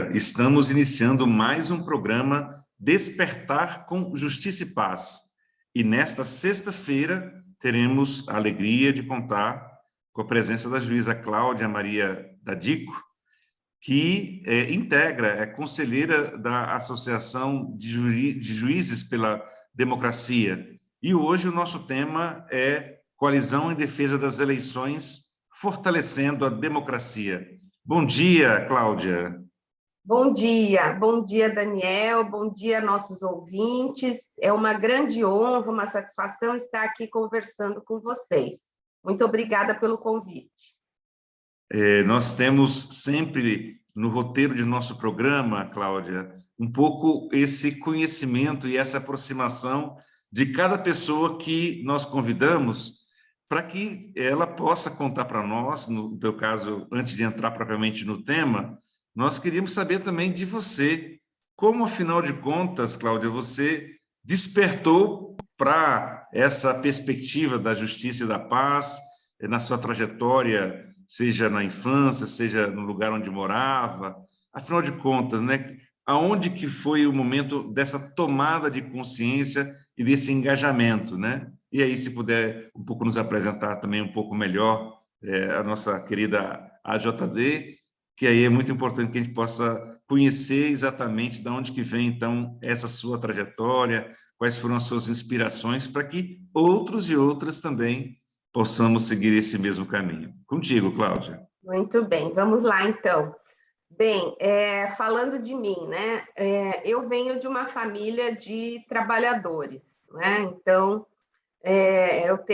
dia, estamos iniciando mais um programa Despertar com Justiça e Paz. E nesta sexta-feira teremos a alegria de contar com a presença da juíza Cláudia Maria Dadico, que é conselheira da Associação de Juízes pela Democracia. E hoje o nosso tema é Coalizão em Defesa das Eleições, Fortalecendo a Democracia. Bom dia, Cláudia. Bom dia, Daniel, bom dia, nossos ouvintes. É uma grande honra, uma satisfação estar aqui conversando com vocês. Muito obrigada pelo convite. Nós temos sempre no roteiro de nosso programa, Cláudia, um pouco esse conhecimento e essa aproximação de cada pessoa que nós convidamos para que ela possa contar para nós, no teu caso, antes de entrar propriamente no tema, nós queríamos saber também de você, como, afinal de contas, Cláudia, você despertou para essa perspectiva da justiça e da paz na sua trajetória, seja na infância, seja no lugar onde morava, afinal de contas, né? Aonde que foi o momento dessa tomada de consciência e desse engajamento, né? E aí, se puder um pouco nos apresentar também um pouco melhor a nossa querida AJD, que aí é muito importante que a gente possa conhecer exatamente de onde que vem, então, essa sua trajetória, quais foram as suas inspirações, para que outros e outras também possamos seguir esse mesmo caminho. Contigo, Cláudia. Muito bem, vamos lá, então. Bem, falando de mim, né? Eu venho de uma família de trabalhadores, né? Então,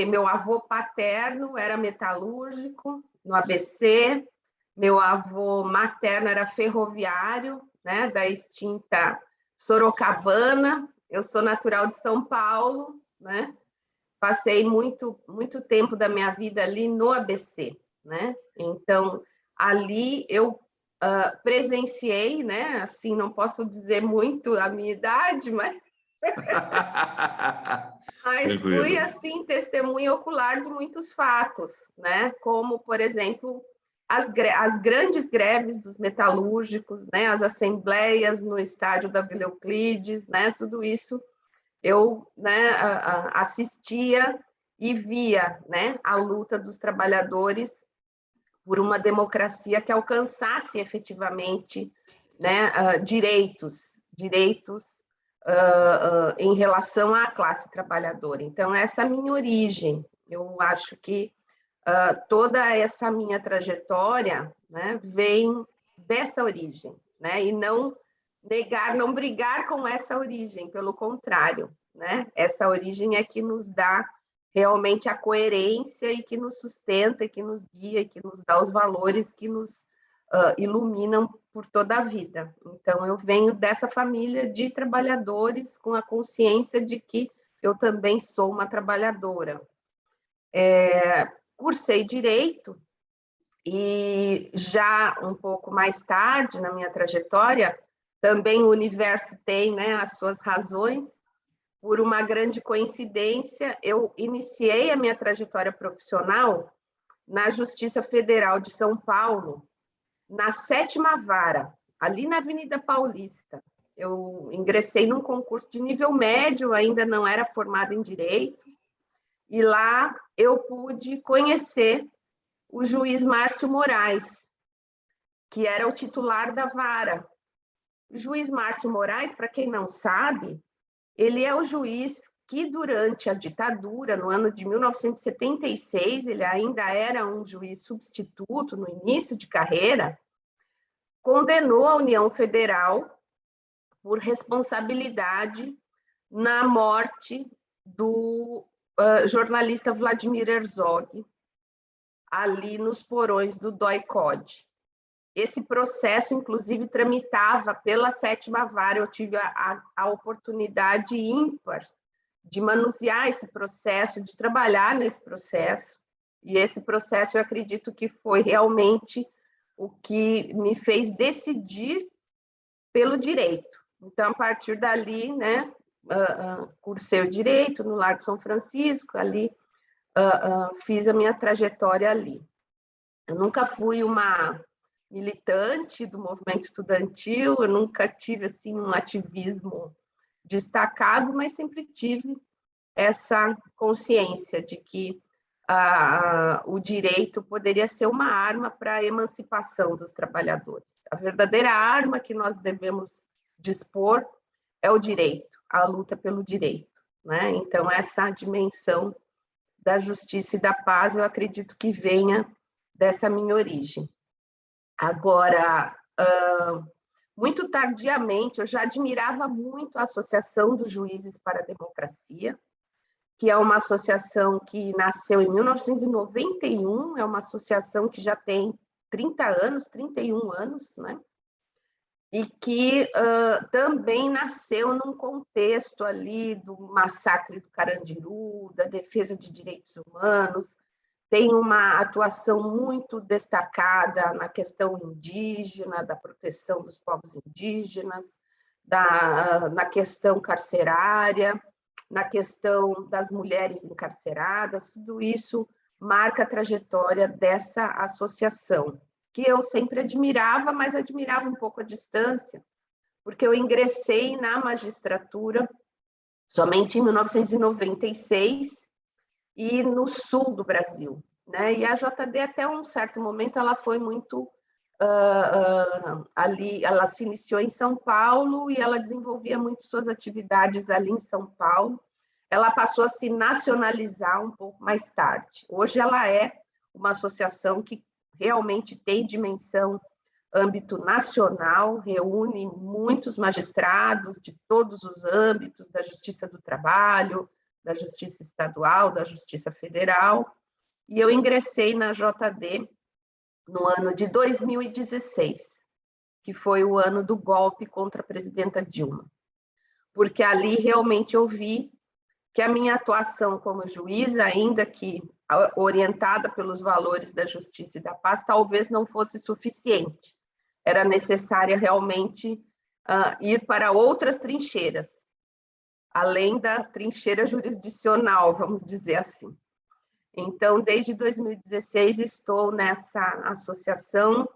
meu avô paterno era metalúrgico no ABC, meu avô materno era ferroviário, né? Da extinta Sorocabana. Eu sou natural de São Paulo, né? Passei muito tempo da minha vida ali no ABC, né? Então, ali eu presenciei, né? Assim, não posso dizer muito a minha idade, mas fui assim testemunha ocular de muitos fatos, né? Como, por exemplo, as grandes greves dos metalúrgicos, né? As assembleias no estádio da Vila Euclides, né? Tudo isso eu, né, assistia e via, né, a luta dos trabalhadores por uma democracia que alcançasse efetivamente, né, direitos em relação à classe trabalhadora. Então, essa é a minha origem. Eu acho que toda essa minha trajetória, né, vem dessa origem, né, e não brigar com essa origem, pelo contrário, né? Essa origem é que nos dá realmente a coerência e que nos sustenta, e que nos guia, e que nos dá os valores que nos iluminam por toda a vida. Então, eu venho dessa família de trabalhadores com a consciência de que eu também sou uma trabalhadora. Cursei Direito e já um pouco mais tarde na minha trajetória, também o universo tem, né, as suas razões. Por uma grande coincidência, eu iniciei a minha trajetória profissional na Justiça Federal de São Paulo, na 7ª Vara, ali na Avenida Paulista. Eu ingressei num concurso de nível médio, ainda não era formada em Direito, e lá eu pude conhecer o juiz Márcio Moraes, que era o titular da vara. O juiz Márcio Moraes, para quem não sabe, ele é o juiz que, durante a ditadura, no ano de 1976, ele ainda era um juiz substituto, no início de carreira, condenou a União Federal por responsabilidade na morte do jornalista Vladimir Herzog, ali nos porões do DOI-CODE. Esse processo, inclusive, tramitava pela 7ª Vara. Eu tive a oportunidade ímpar de manusear esse processo, de trabalhar nesse processo. E esse processo, eu acredito que foi realmente o que me fez decidir pelo direito. Então, a partir dali, né, cursei o direito no Largo de São Francisco, ali fiz a minha trajetória ali. Eu nunca fui uma militante do movimento estudantil, eu nunca tive assim um ativismo destacado, mas sempre tive essa consciência de que o direito poderia ser uma arma para a emancipação dos trabalhadores. A verdadeira arma que nós devemos dispor é o direito, a luta pelo direito, né? Então, essa dimensão da justiça e da paz, eu acredito que venha dessa minha origem. Agora, muito tardiamente, eu já admirava muito a Associação dos Juízes para a Democracia, que é uma associação que nasceu em 1991, é uma associação que já tem 30 anos, 31 anos, né? E que também nasceu num contexto ali do massacre do Carandiru, da defesa de direitos humanos, tem uma atuação muito destacada na questão indígena, da proteção dos povos indígenas, na questão carcerária, na questão das mulheres encarceradas, tudo isso marca a trajetória dessa associação, que eu sempre admirava, mas admirava um pouco à distância, porque eu ingressei na magistratura somente em 1996, e no sul do Brasil, né? E a JD, até um certo momento, ela foi muito ali, ela se iniciou em São Paulo e ela desenvolvia muito suas atividades ali em São Paulo. Ela passou a se nacionalizar um pouco mais tarde. Hoje ela é uma associação que realmente tem dimensão âmbito nacional, reúne muitos magistrados de todos os âmbitos, da Justiça do Trabalho, da Justiça Estadual, da Justiça Federal, e eu ingressei na JD no ano de 2016, que foi o ano do golpe contra a presidenta Dilma, porque ali realmente eu vi que a minha atuação como juíza, ainda que orientada pelos valores da justiça e da paz, talvez não fosse suficiente. Era necessária realmente ir para outras trincheiras, além da trincheira jurisdicional, vamos dizer assim. Então, desde 2016, estou nessa associação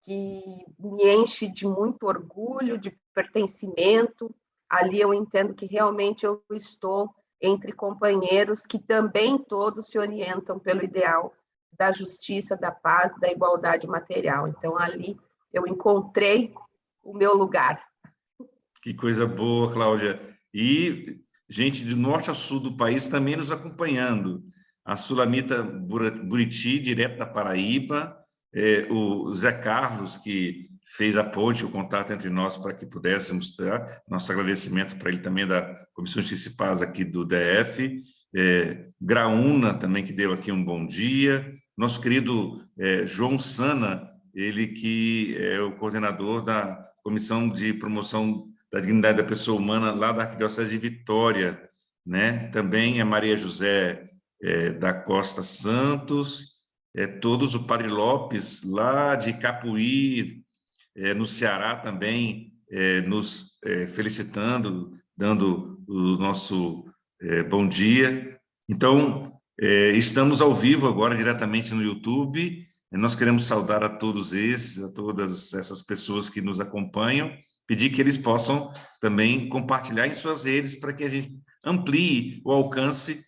que me enche de muito orgulho, de pertencimento. Ali eu entendo que realmente eu estou entre companheiros que também todos se orientam pelo ideal da justiça, da paz, da igualdade material. Então, ali eu encontrei o meu lugar. Que coisa boa, Cláudia. E gente de norte a sul do país também nos acompanhando. A Sulamita Buriti, direto da Paraíba, o Zé Carlos, que fez a ponte, o contato entre nós para que pudéssemos ter nosso agradecimento para ele também da Comissão de Justiça e Paz aqui do DF, Graúna também, que deu aqui um bom dia, nosso querido João Sana, ele que é o coordenador da Comissão de Promoção da Dignidade da Pessoa Humana lá da Arquidiocese de Vitória, né? Também a Maria José da Costa Santos, todos, o Padre Lopes, lá de Capuí, no Ceará também, nos felicitando, dando o nosso bom dia. Então, estamos ao vivo agora, diretamente no YouTube. Nós queremos saudar a todos a todas essas pessoas que nos acompanham, pedir que eles possam também compartilhar em suas redes para que a gente amplie o alcance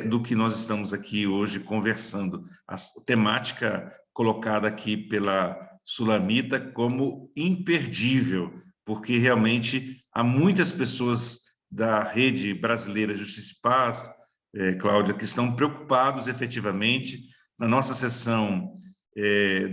do que nós estamos aqui hoje conversando. A temática colocada aqui pela Sulamita como imperdível, porque realmente há muitas pessoas da Rede Brasileira de Justiça e Paz, Cláudia, que estão preocupados efetivamente. Na nossa sessão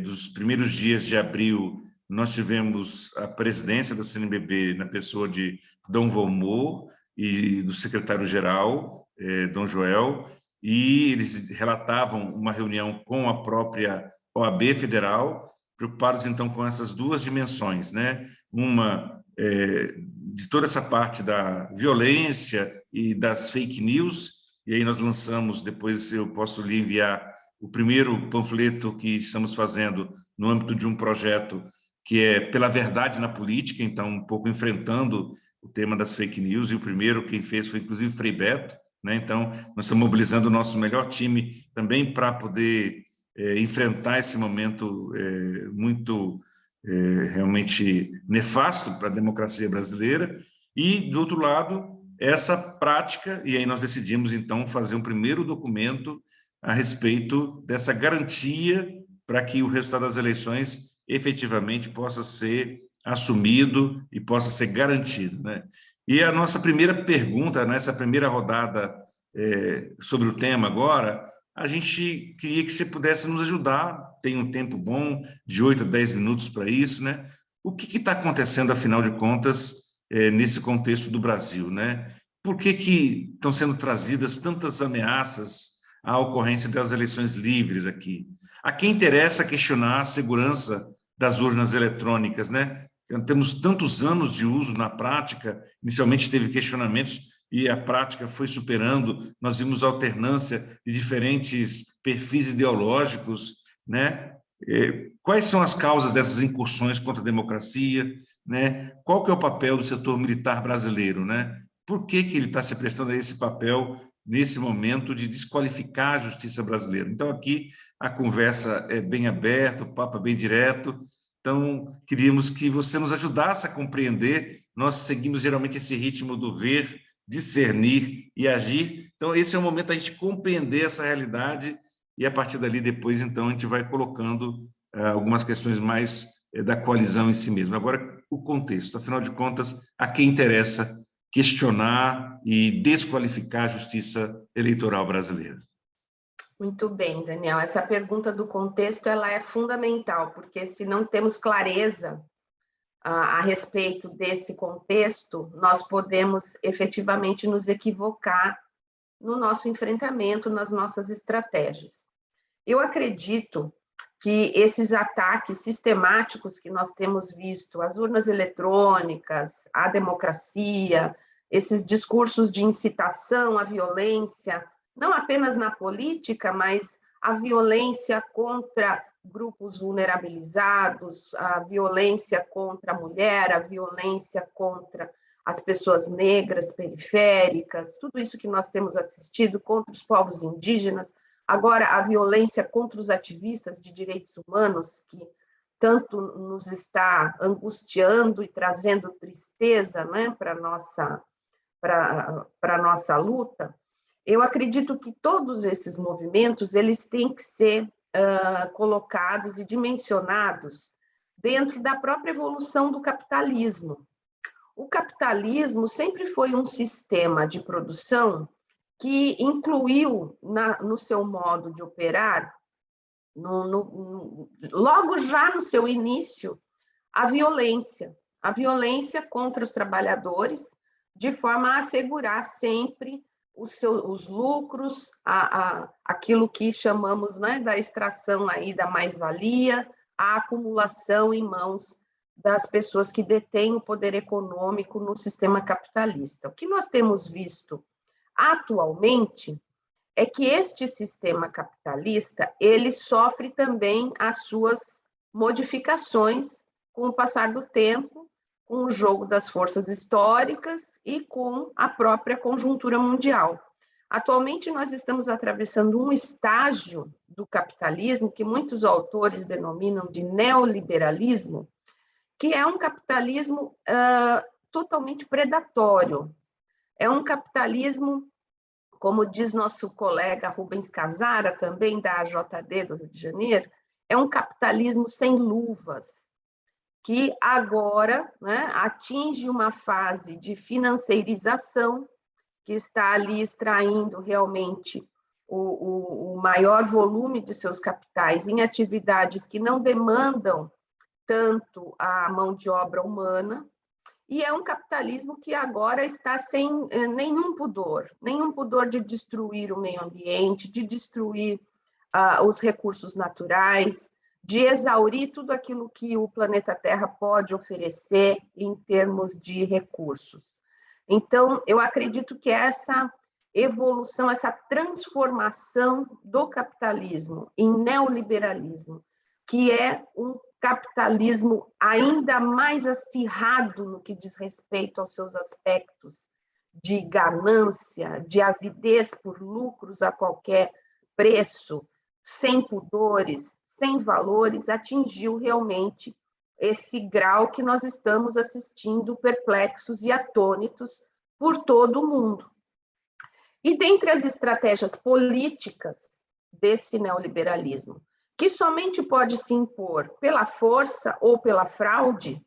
dos primeiros dias de abril, nós tivemos a presidência da CNBB na pessoa de Dom Volmor e do secretário-geral, Dom Joel, e eles relatavam uma reunião com a própria OAB Federal, preocupados então com essas duas dimensões, né? Uma de toda essa parte da violência e das fake news, e aí nós lançamos, depois eu posso lhe enviar o primeiro panfleto que estamos fazendo no âmbito de um projeto que é pela verdade na política, então um pouco enfrentando o tema das fake news, e o primeiro quem fez foi inclusive Frei Beto, né? Então nós estamos mobilizando o nosso melhor time também para poder enfrentar esse momento muito realmente nefasto para a democracia brasileira, e, do outro lado, essa prática, e aí nós decidimos, então, fazer um primeiro documento a respeito dessa garantia para que o resultado das eleições efetivamente possa ser assumido e possa ser garantido, né? E a nossa primeira pergunta, nessa primeira rodada sobre o tema agora, a gente queria que você pudesse nos ajudar, tem um tempo bom, de 8 a 10 minutos para isso, né? O que está acontecendo, afinal de contas, nesse contexto do Brasil, né? Por que estão sendo trazidas tantas ameaças à ocorrência das eleições livres aqui? A quem interessa questionar a segurança das urnas eletrônicas, né? Temos tantos anos de uso na prática, inicialmente teve questionamentos e a prática foi superando, nós vimos alternância de diferentes perfis ideológicos, né? Quais são as causas dessas incursões contra a democracia, né? Qual que é o papel do setor militar brasileiro, né? Por que ele está se prestando a esse papel nesse momento de desqualificar a justiça brasileira? Então, aqui a conversa é bem aberta, o papo é bem direto, então queríamos que você nos ajudasse a compreender, nós seguimos geralmente esse ritmo do ver, discernir e agir, então esse é o momento da gente compreender essa realidade e a partir dali depois, então, a gente vai colocando algumas questões mais da coalizão em si mesmo. Agora, o contexto, afinal de contas, a quem interessa questionar e desqualificar a justiça eleitoral brasileira? Muito bem, Daniel. Essa pergunta do contexto ela é fundamental, porque se não temos clareza a respeito desse contexto, nós podemos efetivamente nos equivocar no nosso enfrentamento, nas nossas estratégias. Eu acredito que esses ataques sistemáticos que nós temos visto, as urnas eletrônicas, a democracia, esses discursos de incitação à violência, não apenas na política, mas a violência contra grupos vulnerabilizados, a violência contra a mulher, a violência contra as pessoas negras, periféricas, tudo isso que nós temos assistido contra os povos indígenas. Agora, a violência contra os ativistas de direitos humanos, que tanto nos está angustiando e trazendo tristeza, né, para a nossa luta, eu acredito que todos esses movimentos eles têm que ser colocados e dimensionados dentro da própria evolução do capitalismo. O capitalismo sempre foi um sistema de produção que incluiu no seu modo de operar, logo já no seu início, a violência contra os trabalhadores, de forma a assegurar sempre os lucros, aquilo que chamamos, né, da extração aí da mais-valia, a acumulação em mãos das pessoas que detêm o poder econômico no sistema capitalista. O que nós temos visto atualmente é que este sistema capitalista ele sofre também as suas modificações com o passar do tempo, com o jogo das forças históricas e com a própria conjuntura mundial. Atualmente, nós estamos atravessando um estágio do capitalismo que muitos autores denominam de neoliberalismo, que é um capitalismo totalmente predatório. É um capitalismo, como diz nosso colega Rubens Casara, também da AJD do Rio de Janeiro, é um capitalismo sem luvas, que agora, né, atinge uma fase de financeirização, que está ali extraindo realmente o maior volume de seus capitais em atividades que não demandam tanto a mão de obra humana, e é um capitalismo que agora está sem nenhum pudor de destruir o meio ambiente, de destruir os recursos naturais, de exaurir tudo aquilo que o planeta Terra pode oferecer em termos de recursos. Então, eu acredito que essa evolução, essa transformação do capitalismo em neoliberalismo, que é um capitalismo ainda mais acirrado no que diz respeito aos seus aspectos de ganância, de avidez por lucros a qualquer preço, sem pudores, sem valores, atingiu realmente esse grau que nós estamos assistindo perplexos e atônitos por todo o mundo. E dentre as estratégias políticas desse neoliberalismo, que somente pode se impor pela força ou pela fraude,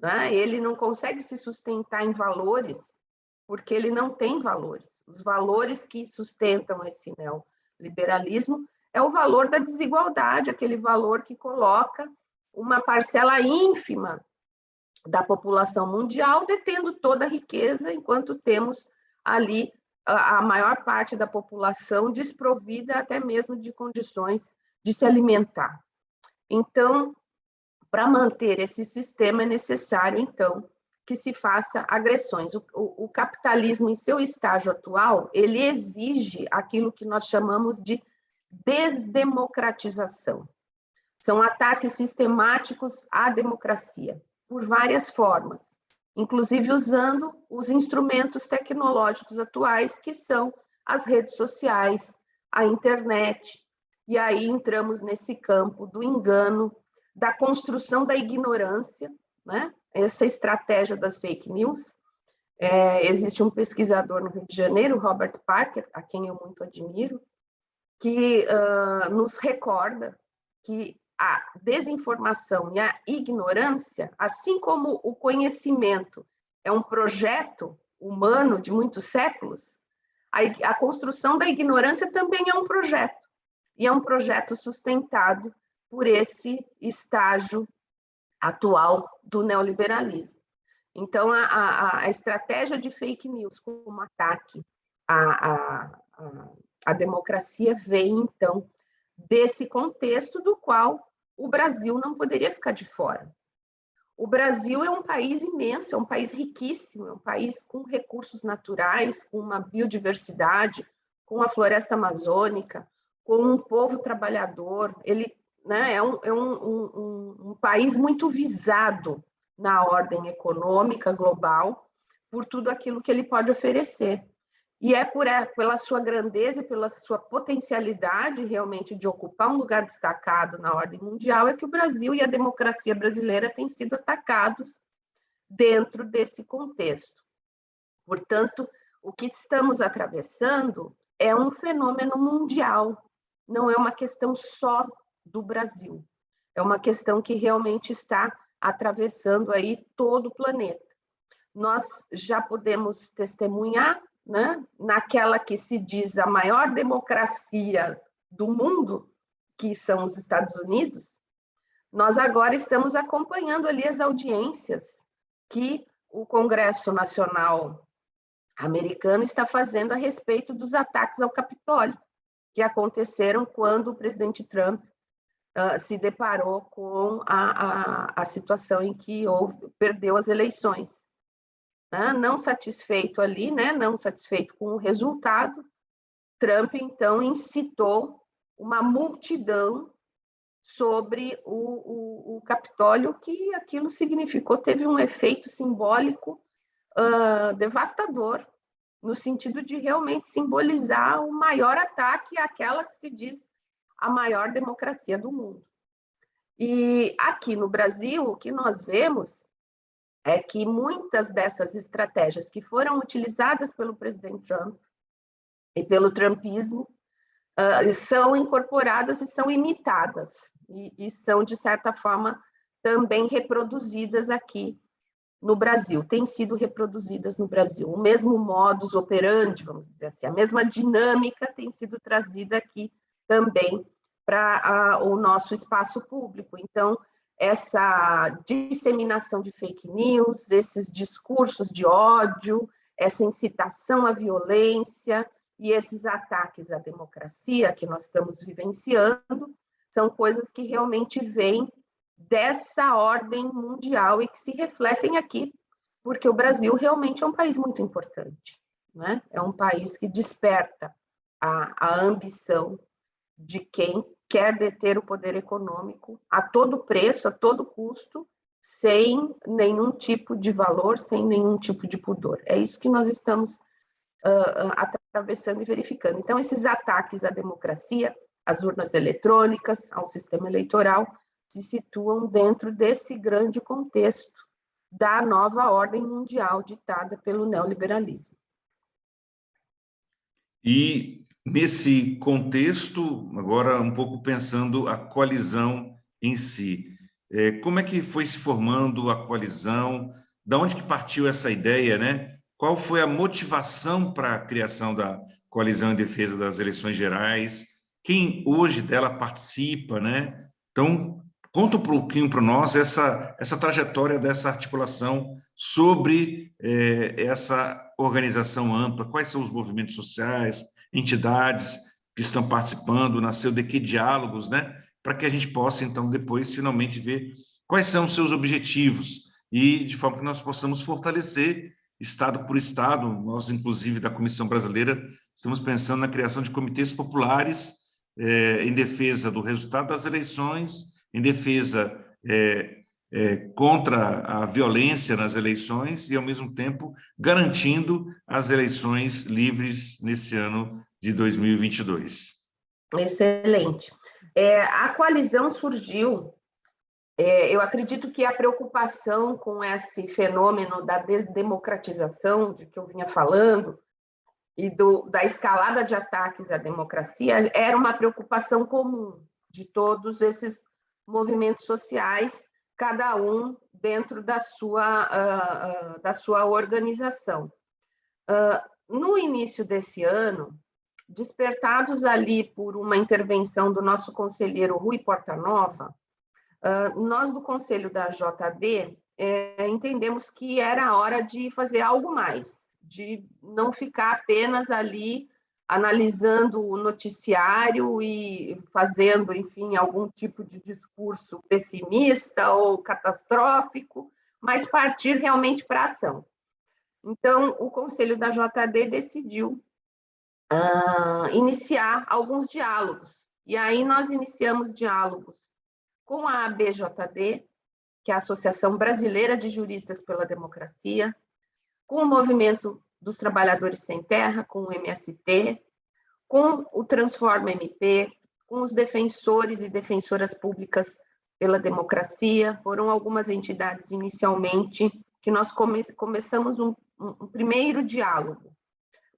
né? Ele não consegue se sustentar em valores, porque ele não tem valores. Os valores que sustentam esse neoliberalismo é o valor da desigualdade, aquele valor que coloca uma parcela ínfima da população mundial detendo toda a riqueza, enquanto temos ali a maior parte da população desprovida até mesmo de condições de se alimentar. Então, para manter esse sistema é necessário, então, que se faça agressões. O capitalismo, em seu estágio atual, ele exige aquilo que nós chamamos de desdemocratização. São ataques sistemáticos à democracia, por várias formas, inclusive usando os instrumentos tecnológicos atuais, que são as redes sociais, a internet, e aí entramos nesse campo do engano, da construção da ignorância, né? Essa estratégia das fake news. Existe um pesquisador no Rio de Janeiro, Robert Parker, a quem eu muito admiro, que nos recorda que a desinformação e a ignorância, assim como o conhecimento é um projeto humano de muitos séculos, a construção da ignorância também é um projeto, e é um projeto sustentado por esse estágio atual do neoliberalismo. Então, a estratégia de fake news como ataque à democracia vem, então, desse contexto do qual o Brasil não poderia ficar de fora. O Brasil é um país imenso, é um país riquíssimo, é um país com recursos naturais, com uma biodiversidade, com a floresta amazônica, com um povo trabalhador. Ele, né, é um país muito visado na ordem econômica global por tudo aquilo que ele pode oferecer. E pela sua grandeza e pela sua potencialidade realmente de ocupar um lugar destacado na ordem mundial é que o Brasil e a democracia brasileira têm sido atacados dentro desse contexto. Portanto, o que estamos atravessando é um fenômeno mundial, não é uma questão só do Brasil, é uma questão que realmente está atravessando aí todo o planeta. Nós já podemos testemunhar, né, naquela que se diz a maior democracia do mundo, que são os Estados Unidos, nós agora estamos acompanhando ali as audiências que o Congresso Nacional americano está fazendo a respeito dos ataques ao Capitólio, que aconteceram quando o presidente Trump se deparou com a situação em que perdeu as eleições. Não satisfeito ali, né, não satisfeito com o resultado, Trump, então, incitou uma multidão sobre o Capitólio, que aquilo significou, teve um efeito simbólico devastador, no sentido de realmente simbolizar o maior ataque àquela que se diz a maior democracia do mundo. E aqui no Brasil, o que nós vemos é que muitas dessas estratégias que foram utilizadas pelo presidente Trump e pelo trumpismo são incorporadas e são imitadas, e são, de certa forma, também reproduzidas aqui no Brasil, têm sido reproduzidas no Brasil. O mesmo modus operandi, vamos dizer assim, a mesma dinâmica tem sido trazida aqui também para o nosso espaço público. Então, essa disseminação de fake news, esses discursos de ódio, essa incitação à violência e esses ataques à democracia que nós estamos vivenciando, são coisas que realmente vêm dessa ordem mundial e que se refletem aqui, porque o Brasil realmente é um país muito importante, né? É um país que desperta a ambição de quem quer deter o poder econômico a todo preço, a todo custo, sem nenhum tipo de valor, sem nenhum tipo de pudor. É isso que nós estamos atravessando e verificando. Então, esses ataques à democracia, às urnas eletrônicas, ao sistema eleitoral, se situam dentro desse grande contexto da nova ordem mundial ditada pelo neoliberalismo. E, nesse contexto, agora um pouco pensando a coalizão em si, como é que foi se formando a coalizão? Da onde que partiu essa ideia, né? Qual foi a motivação para a criação da coalizão em defesa das eleições gerais? Quem hoje dela participa, né? Então, conta um pouquinho para nós essa trajetória dessa articulação sobre essa organização ampla, quais são os movimentos sociais, entidades que estão participando, nasceu de que diálogos, né? Para que a gente possa, então, depois, finalmente, ver quais são os seus objetivos e de forma que nós possamos fortalecer Estado por Estado. Nós, inclusive, da Comissão Brasileira, estamos pensando na criação de comitês populares em defesa do resultado das eleições, em defesa contra a violência nas eleições e, ao mesmo tempo, garantindo as eleições livres nesse ano de 2022. Excelente. A coalizão surgiu, eu acredito que a preocupação com esse fenômeno da desdemocratização, de que eu vinha falando, e da escalada de ataques à democracia, era uma preocupação comum de todos esses movimentos sociais, cada um dentro da sua organização. No início desse ano, despertados ali por uma intervenção do nosso conselheiro Rui Portanova, nós do Conselho da JD entendemos que era hora de fazer algo mais, de não ficar apenas ali analisando o noticiário e fazendo, enfim, algum tipo de discurso pessimista ou catastrófico, mas partir realmente para a ação. Então, o Conselho da JD decidiu iniciar alguns diálogos. E aí nós iniciamos diálogos com a ABJD, que é a Associação Brasileira de Juristas pela Democracia, com o Movimento dos Trabalhadores Sem Terra, com o MST, com o Transforma MP, com os defensores e defensoras públicas pela democracia. Foram algumas entidades inicialmente que nós começamos um primeiro diálogo.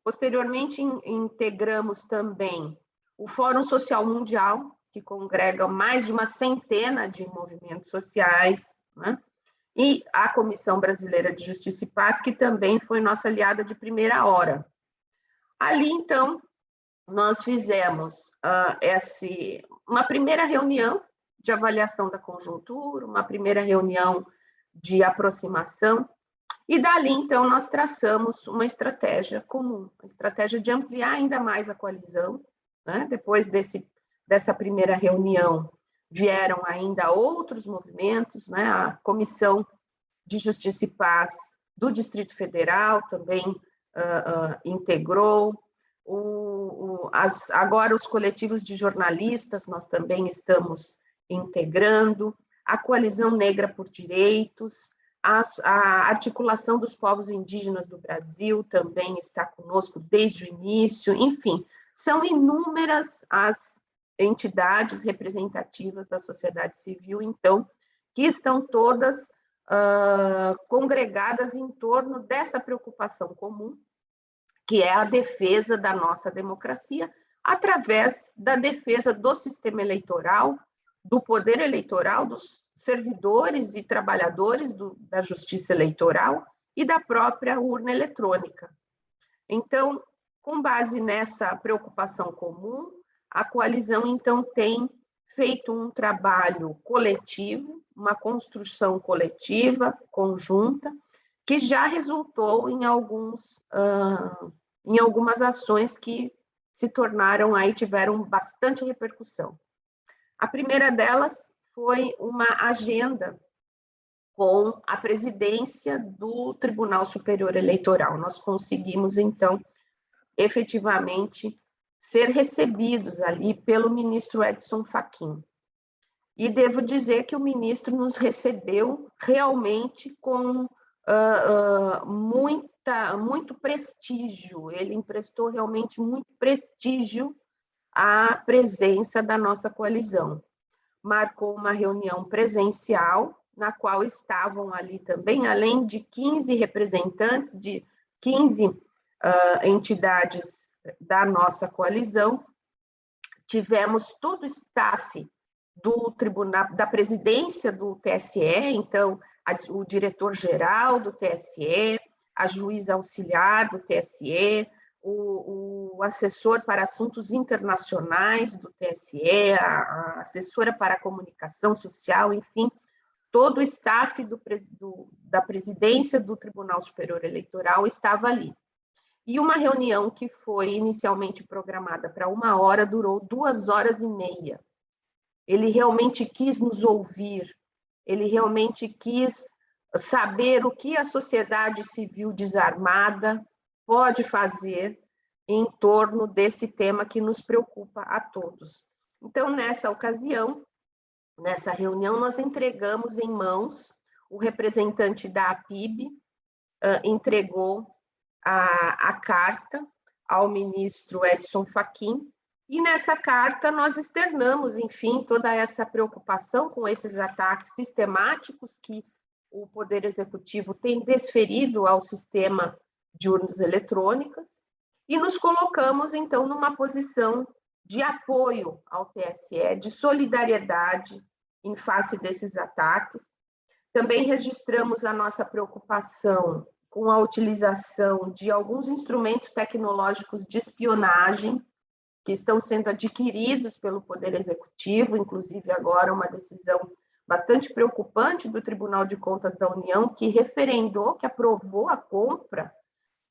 Posteriormente, integramos também o Fórum Social Mundial, que congrega mais de uma centena de movimentos sociais, né? E a Comissão Brasileira de Justiça e Paz, que também foi nossa aliada de primeira hora. Ali, então, nós fizemos uma primeira reunião de avaliação da conjuntura, uma primeira reunião de aproximação, e dali, então, nós traçamos uma estratégia comum, uma estratégia de ampliar ainda mais a coalizão, né? Depois dessa primeira reunião, vieram ainda outros movimentos, né? A Comissão de Justiça e Paz do Distrito Federal também integrou, agora os coletivos de jornalistas nós também estamos integrando, a Coalizão Negra por Direitos, a Articulação dos Povos Indígenas do Brasil também está conosco desde o início, enfim, são inúmeras as entidades representativas da sociedade civil, então, que estão todas congregadas em torno dessa preocupação comum, que é a defesa da nossa democracia, através da defesa do sistema eleitoral, do poder eleitoral, dos servidores e trabalhadores da justiça eleitoral e da própria urna eletrônica. Então, com base nessa preocupação comum, a coalizão, então, tem feito um trabalho coletivo, uma construção coletiva, conjunta, que já resultou em algumas ações que se tornaram, aí tiveram bastante repercussão. A primeira delas foi uma agenda com a presidência do Tribunal Superior Eleitoral. Nós conseguimos, então, efetivamente, ser recebidos ali pelo ministro Edson Fachin. E devo dizer que o ministro nos recebeu realmente com muito prestígio, ele emprestou realmente muito prestígio à presença da nossa coalizão, marcou uma reunião presencial, na qual estavam ali também, além de 15 representantes de 15 entidades da nossa coalizão, tivemos todo o staff do tribunal, da presidência do TSE, então, o diretor-geral do TSE, a juíza auxiliar do TSE, o assessor para assuntos internacionais do TSE, a assessora para a comunicação social, enfim, todo o staff da presidência do Tribunal Superior Eleitoral estava ali. E uma reunião que foi inicialmente programada para 1 hora, durou 2 horas e meia. Ele realmente quis nos ouvir, ele realmente quis saber o que a sociedade civil desarmada pode fazer em torno desse tema que nos preocupa a todos. Então, nessa ocasião, nessa reunião, nós entregamos em mãos, o representante da APIB entregou a carta ao ministro Edson Fachin, e nessa carta nós externamos, enfim, toda essa preocupação com esses ataques sistemáticos que o Poder Executivo tem desferido ao sistema de urnas eletrônicas, e nos colocamos, então, numa posição de apoio ao TSE, de solidariedade em face desses ataques. Também registramos a nossa preocupação com a utilização de alguns instrumentos tecnológicos de espionagem que estão sendo adquiridos pelo Poder Executivo, inclusive agora uma decisão bastante preocupante do Tribunal de Contas da União, que referendou, que aprovou a compra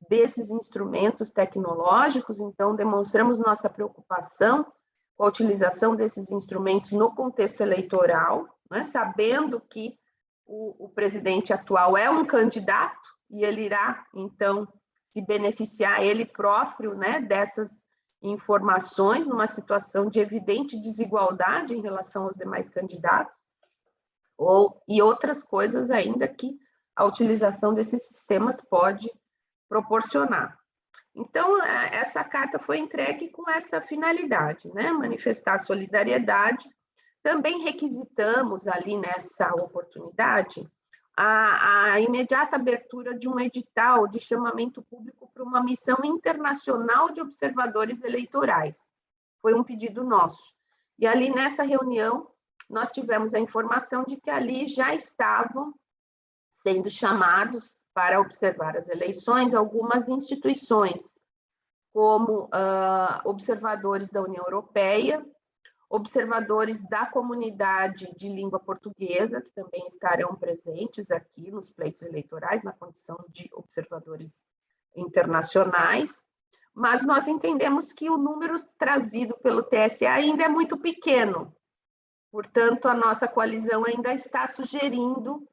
desses instrumentos tecnológicos. Então, demonstramos nossa preocupação com a utilização desses instrumentos no contexto eleitoral, né, sabendo que o presidente atual é um candidato e ele irá, então, se beneficiar ele próprio, né, dessas informações numa situação de evidente desigualdade em relação aos demais candidatos, e outras coisas ainda que a utilização desses sistemas pode proporcionar. Então, essa carta foi entregue com essa finalidade, né, manifestar solidariedade. Também requisitamos ali nessa oportunidade a imediata abertura de um edital de chamamento público para uma missão internacional de observadores eleitorais. Foi um pedido nosso. E ali nessa reunião, nós tivemos a informação de que ali já estavam sendo chamados para observar as eleições algumas instituições, como observadores da União Europeia, observadores da comunidade de língua portuguesa, que também estarão presentes aqui nos pleitos eleitorais, na condição de observadores internacionais, mas nós entendemos que o número trazido pelo TSE ainda é muito pequeno, portanto, a nossa coalizão ainda está sugerindo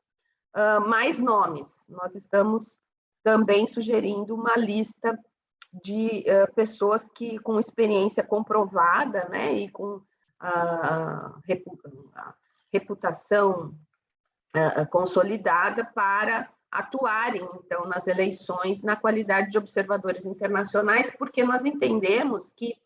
mais nomes. Nós estamos também sugerindo uma lista de pessoas que com experiência comprovada, né, e com a reputação consolidada para atuarem, então, nas eleições na qualidade de observadores internacionais, porque nós entendemos que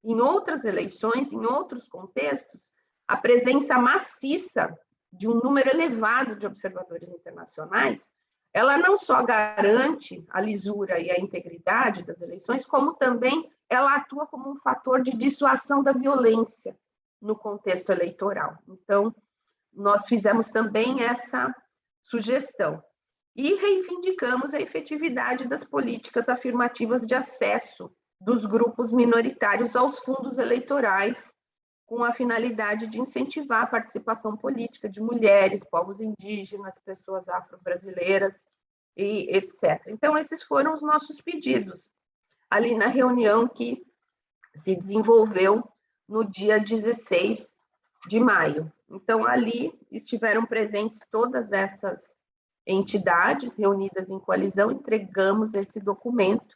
em outras eleições, em outros contextos, a presença maciça de um número elevado de observadores internacionais, ela não só garante a lisura e a integridade das eleições, como também ela atua como um fator de dissuasão da violência no contexto eleitoral. Então, nós fizemos também essa sugestão e reivindicamos a efetividade das políticas afirmativas de acesso dos grupos minoritários aos fundos eleitorais, com a finalidade de incentivar a participação política de mulheres, povos indígenas, pessoas afro-brasileiras, e etc. Então, esses foram os nossos pedidos, ali na reunião que se desenvolveu no dia 16 de maio. Então, ali estiveram presentes todas essas entidades reunidas em coalizão, entregamos esse documento.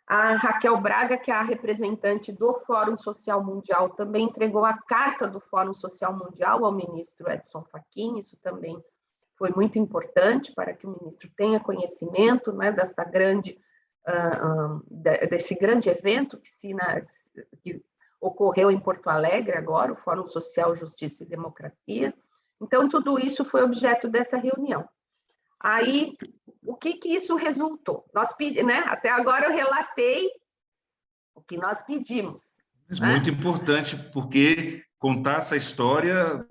A Raquel Braga, que é a representante do Fórum Social Mundial, também entregou a carta do Fórum Social Mundial ao ministro Edson Fachin. Isso também foi muito importante para que o ministro tenha conhecimento, né, desse grande evento que ocorreu em Porto Alegre agora, o Fórum Social, Justiça e Democracia. Então, tudo isso foi objeto dessa reunião. Aí, o que isso resultou? Nós né? Até agora eu relatei o que nós pedimos. Mas né? muito importante, porque contar essa história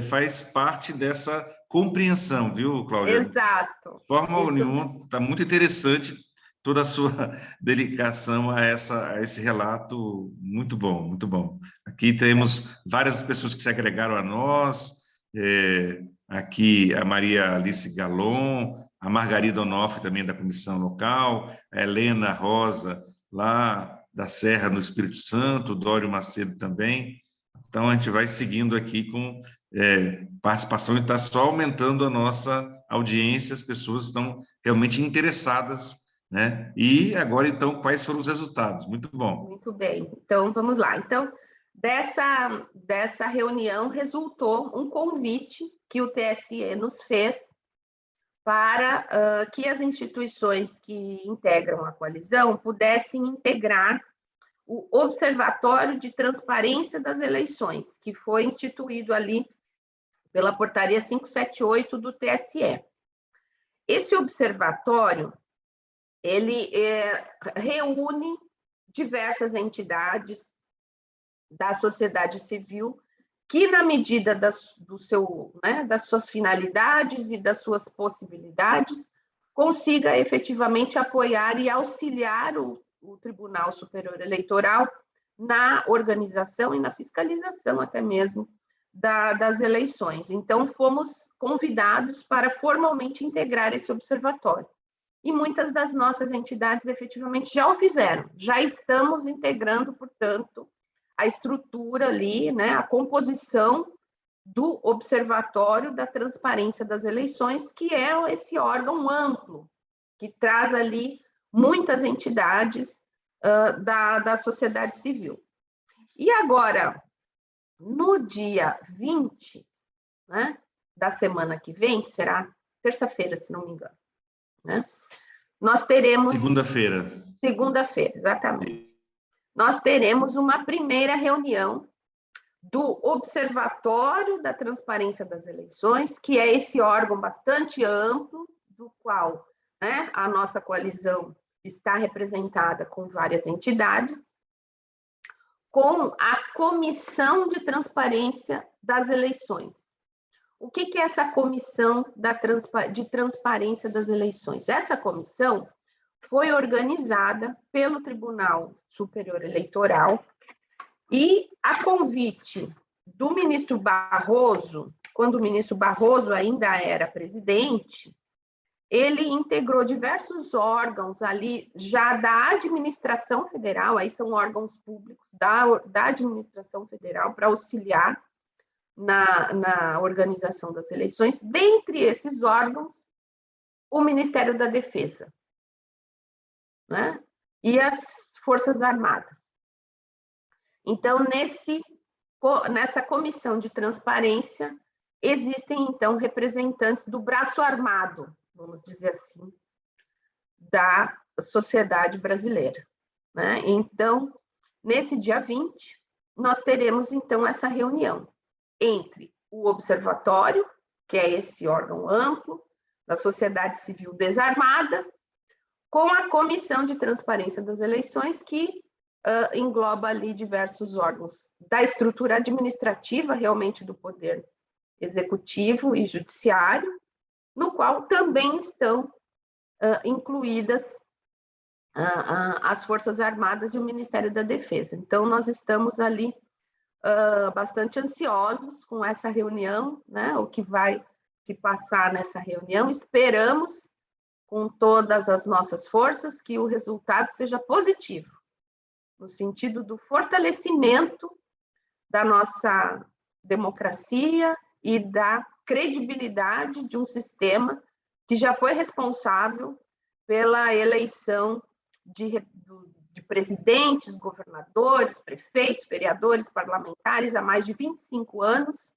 faz parte dessa compreensão, viu, Cláudia? Exato. De forma Isso. nenhuma, está muito interessante toda a sua dedicação a esse relato, muito bom, muito bom. Aqui temos várias pessoas que se agregaram a nós, aqui a Maria Alice Galon, a Margarida Onofre, também da comissão local, a Helena Rosa, lá da Serra, no Espírito Santo, o Dório Macedo também. Então, a gente vai seguindo aqui com participação e está só aumentando a nossa audiência, as pessoas estão realmente interessadas, né? E agora, então, quais foram os resultados? Muito bom. Muito bem. Então, vamos lá. Então, dessa reunião resultou um convite que o TSE nos fez para que as instituições que integram a coalizão pudessem integrar o Observatório de Transparência das Eleições, que foi instituído ali pela portaria 578 do TSE. Esse observatório, ele reúne diversas entidades da sociedade civil que, na medida das suas finalidades e das suas possibilidades, consiga efetivamente apoiar e auxiliar o Tribunal Superior Eleitoral na organização e na fiscalização até mesmo das eleições. Então, fomos convidados para formalmente integrar esse observatório. E muitas das nossas entidades efetivamente já o fizeram, já estamos integrando, portanto, a estrutura ali, né, a composição do Observatório da Transparência das Eleições, que é esse órgão amplo, que traz ali muitas entidades da sociedade civil. E agora, no dia 20, né, da semana que vem, que será terça-feira, se não me engano, né, nós teremos... Segunda-feira. Segunda-feira, exatamente. Nós teremos uma primeira reunião do Observatório da Transparência das Eleições, que é esse órgão bastante amplo, do qual, né, a nossa coalizão está representada com várias entidades, com a Comissão de Transparência das Eleições. O que é essa Comissão de Transparência das Eleições? Essa comissão foi organizada pelo Tribunal Superior Eleitoral e, a convite do ministro Barroso, quando o ministro Barroso ainda era presidente, ele integrou diversos órgãos ali, já da administração federal, aí são órgãos públicos da administração federal, para auxiliar na organização das eleições. Dentre esses órgãos, o Ministério da Defesa, né? E as Forças Armadas. Então, nessa comissão de transparência, existem, então, representantes do braço armado, vamos dizer assim, da sociedade brasileira, né? Então, nesse dia 20, nós teremos, então, essa reunião entre o Observatório, que é esse órgão amplo, da sociedade civil desarmada, com a Comissão de Transparência das Eleições, que engloba ali diversos órgãos da estrutura administrativa, realmente, do Poder Executivo e Judiciário, no qual também estão incluídas as Forças Armadas e o Ministério da Defesa. Então, nós estamos ali bastante ansiosos com essa reunião, né? O que vai se passar nessa reunião. Esperamos, com todas as nossas forças, que o resultado seja positivo, no sentido do fortalecimento da nossa democracia e da credibilidade de um sistema que já foi responsável pela eleição de presidentes, governadores, prefeitos, vereadores, parlamentares há mais de 25 anos,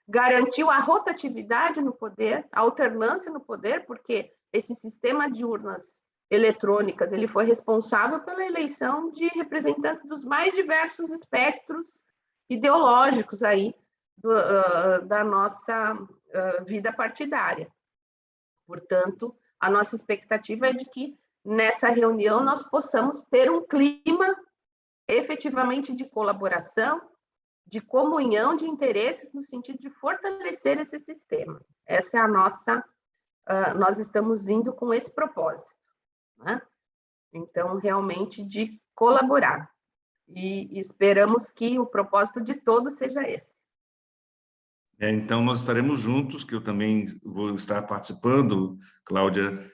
garantiu a rotatividade no poder, a alternância no poder, porque esse sistema de urnas eletrônicas, ele foi responsável pela eleição de representantes dos mais diversos espectros ideológicos aí da nossa vida partidária. Portanto, a nossa expectativa é de que nessa reunião nós possamos ter um clima efetivamente de colaboração, de comunhão de interesses no sentido de fortalecer esse sistema. Essa é a nossa, nós estamos indo com esse propósito, né? Então, realmente de colaborar. E esperamos que o propósito de todos seja esse. Então, nós estaremos juntos, que eu também vou estar participando, Cláudia,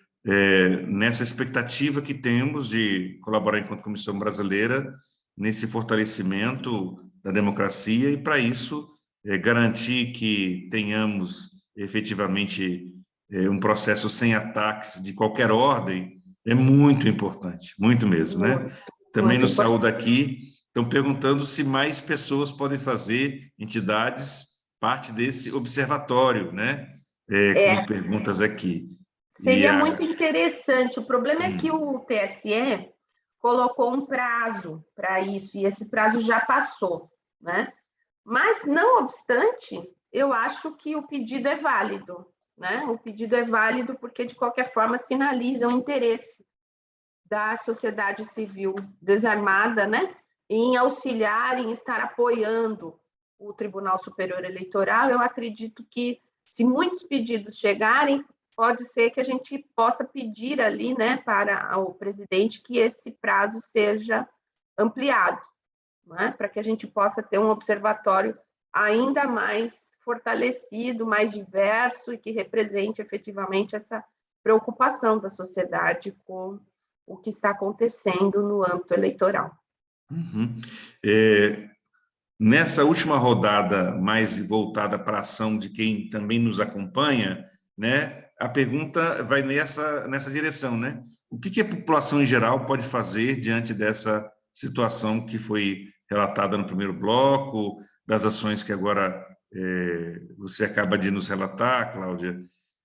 nessa expectativa que temos de colaborar enquanto Comissão Brasileira nesse fortalecimento da democracia e, para isso, garantir que tenhamos efetivamente um processo sem ataques de qualquer ordem é muito importante, muito mesmo, né? Também nos saúde aqui, estão perguntando se mais pessoas podem fazer, entidades, parte desse observatório, né? Com perguntas aqui. Seria muito interessante. O problema é que o TSE colocou um prazo para isso, e esse prazo já passou, né? Mas, não obstante, eu acho que o pedido é válido, né? O pedido é válido porque, de qualquer forma, sinaliza o interesse da sociedade civil desarmada, né? Em auxiliar, em estar apoiando o Tribunal Superior Eleitoral. Eu acredito que, se muitos pedidos chegarem, pode ser que a gente possa pedir ali, né, para o presidente que esse prazo seja ampliado, né, para que a gente possa ter um observatório ainda mais fortalecido, mais diverso e que represente efetivamente essa preocupação da sociedade com o que está acontecendo no âmbito eleitoral. Nessa última rodada, mais voltada para a ação de quem também nos acompanha, né, a pergunta vai nessa direção, né? O que a população em geral pode fazer diante dessa situação que foi relatada no primeiro bloco, das ações que agora você acaba de nos relatar, Cláudia,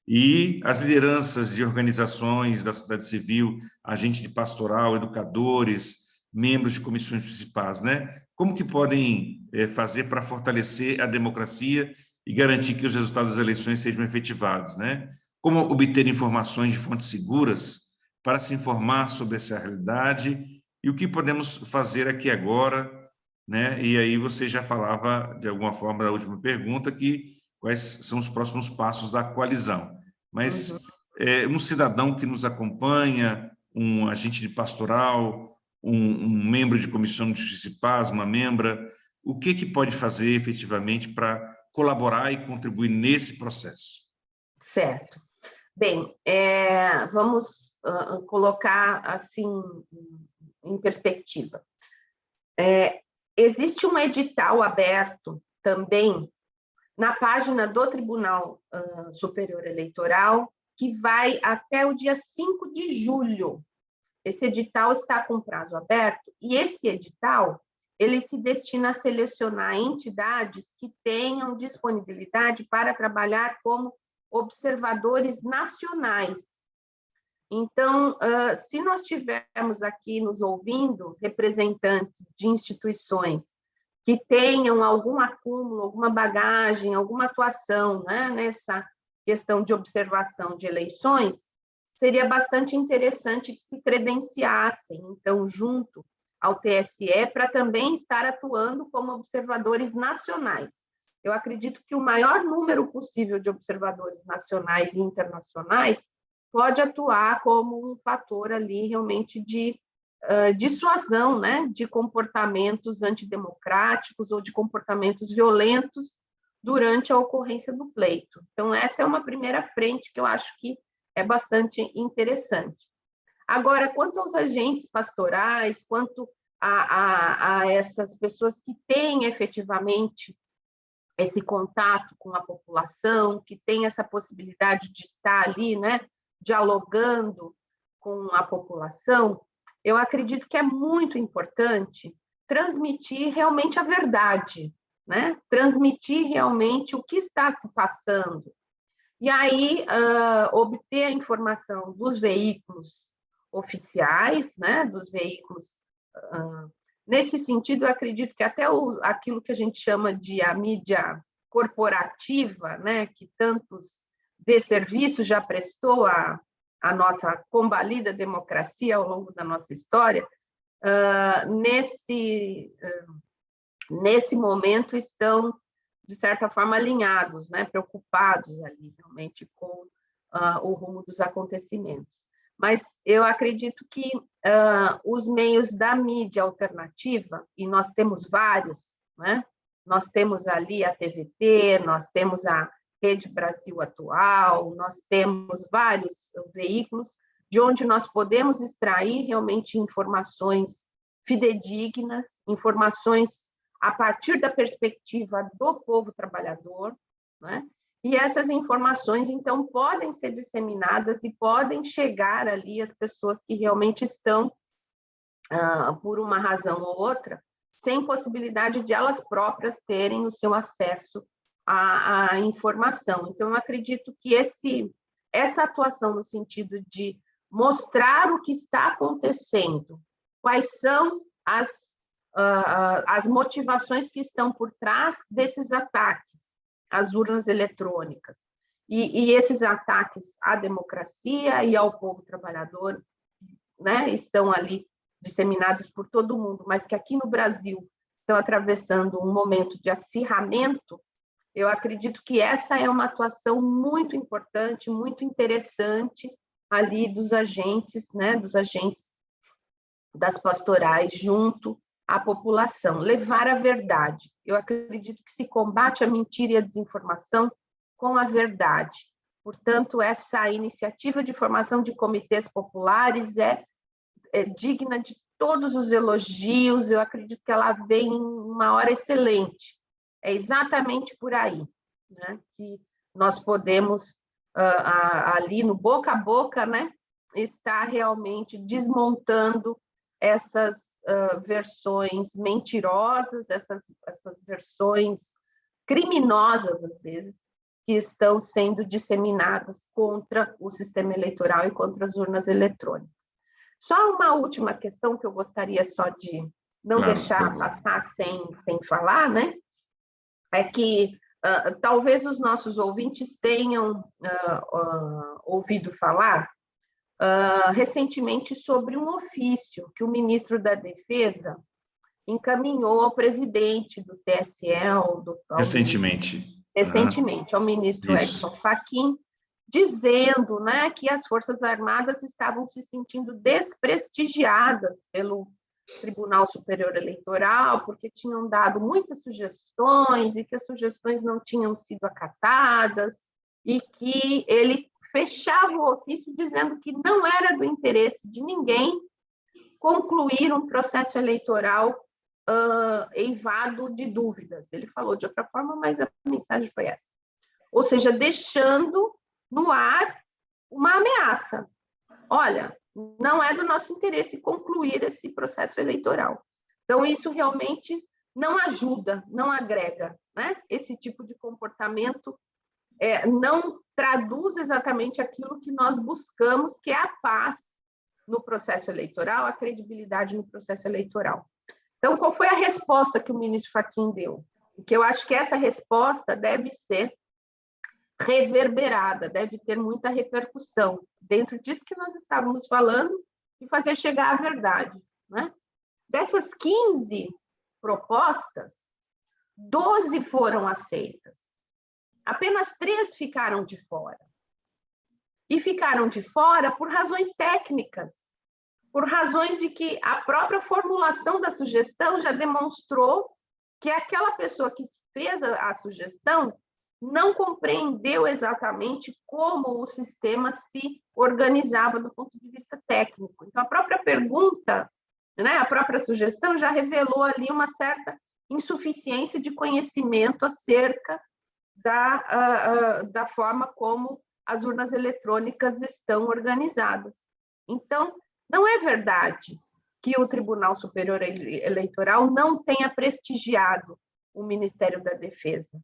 e as lideranças de organizações da sociedade civil, agentes de pastoral, educadores, membros de comissões municipais, né? Como que podem fazer para fortalecer a democracia e garantir que os resultados das eleições sejam efetivados, né? Como obter informações de fontes seguras para se informar sobre essa realidade e o que podemos fazer aqui agora, né? E aí você já falava, de alguma forma, da última pergunta, que quais são os próximos passos da coalizão. Mas um cidadão que nos acompanha, um agente de pastoral, um membro de comissão de justiça e paz, uma membra, o que pode fazer efetivamente para colaborar e contribuir nesse processo? Certo. Bem, vamos colocar assim em perspectiva. Existe um edital aberto também na página do Tribunal Superior Eleitoral, que vai até o dia 5 de julho. Esse edital está com prazo aberto, e esse edital ele se destina a selecionar entidades que tenham disponibilidade para trabalhar como observadores nacionais. Então, se nós tivermos aqui nos ouvindo representantes de instituições que tenham algum acúmulo, alguma bagagem, alguma atuação, né, nessa questão de observação de eleições, seria bastante interessante que se credenciassem, então, junto ao TSE, para também estar atuando como observadores nacionais. Eu acredito que o maior número possível de observadores nacionais e internacionais pode atuar como um fator ali realmente de dissuasão, né, de comportamentos antidemocráticos ou de comportamentos violentos durante a ocorrência do pleito. Então, essa é uma primeira frente que eu acho que é bastante interessante. Agora, quanto aos agentes pastorais, quanto a essas pessoas que têm efetivamente esse contato com a população, que têm essa possibilidade de estar ali, né, dialogando com a população, eu acredito que é muito importante transmitir realmente a verdade, né? Transmitir realmente o que está se passando. E aí, obter a informação dos veículos oficiais, né, dos veículos. Nesse sentido, eu acredito que até aquilo que a gente chama de a mídia corporativa, né, que tantos desserviços já prestou à nossa combalida democracia ao longo da nossa história, nesse momento estão, de certa forma, alinhados, né, preocupados ali realmente com o rumo dos acontecimentos. Mas eu acredito que os meios da mídia alternativa, e nós temos vários, né? Nós temos ali a TVT, nós temos a Rede Brasil Atual, nós temos vários veículos de onde nós podemos extrair realmente informações fidedignas, informações a partir da perspectiva do povo trabalhador, né? E essas informações, então, podem ser disseminadas e podem chegar ali às pessoas que realmente estão, por uma razão ou outra, sem possibilidade de elas próprias terem o seu acesso à informação. Então, eu acredito que essa atuação no sentido de mostrar o que está acontecendo, quais são as motivações que estão por trás desses ataques às urnas eletrônicas, e esses ataques à democracia e ao povo trabalhador, né, estão ali disseminados por todo o mundo, mas que aqui no Brasil estão atravessando um momento de acirramento. Eu acredito que essa é uma atuação muito importante, muito interessante ali dos agentes, né, dos agentes das pastorais junto à população, levar a verdade. Eu acredito que se combate a mentira e a desinformação com a verdade. Portanto, essa iniciativa de formação de comitês populares é digna de todos os elogios, eu acredito que ela vem em uma hora excelente. É exatamente por aí, né, que nós podemos, ali no boca a boca, né, estar realmente desmontando essas versões mentirosas, essas versões criminosas, às vezes, que estão sendo disseminadas contra o sistema eleitoral e contra as urnas eletrônicas. Só uma última questão que eu gostaria só de não deixar passar sem falar, né? É que talvez os nossos ouvintes tenham ouvido falar recentemente sobre um ofício que o ministro da Defesa encaminhou ao presidente do TSE, recentemente, ao ministro Edson Fachin, dizendo, né, que as Forças Armadas estavam se sentindo desprestigiadas pelo Tribunal Superior Eleitoral, porque tinham dado muitas sugestões e que as sugestões não tinham sido acatadas, e que ele fechava o ofício dizendo que não era do interesse de ninguém concluir um processo eleitoral eivado de dúvidas. Ele falou de outra forma, mas a mensagem foi essa. Ou seja, deixando no ar uma ameaça. Olha, não é do nosso interesse concluir esse processo eleitoral. Então, isso realmente não ajuda, não agrega, né? Esse tipo de comportamento não traduz exatamente aquilo que nós buscamos, que é a paz no processo eleitoral, a credibilidade no processo eleitoral. Então, qual foi a resposta que o ministro Fachin deu? Porque eu acho que essa resposta deve ser reverberada, deve ter muita repercussão dentro disso que nós estávamos falando e fazer chegar a verdade, né? Dessas 15 propostas, 12 foram aceitas. Apenas 3 ficaram de fora. E ficaram de fora por razões técnicas, por razões de que a própria formulação da sugestão já demonstrou que aquela pessoa que fez a sugestão não compreendeu exatamente como o sistema se organizava do ponto de vista técnico. Então, a própria pergunta, né, a própria sugestão já revelou ali uma certa insuficiência de conhecimento acerca da forma como as urnas eletrônicas estão organizadas. Então, não é verdade que o Tribunal Superior Eleitoral não tenha prestigiado o Ministério da Defesa,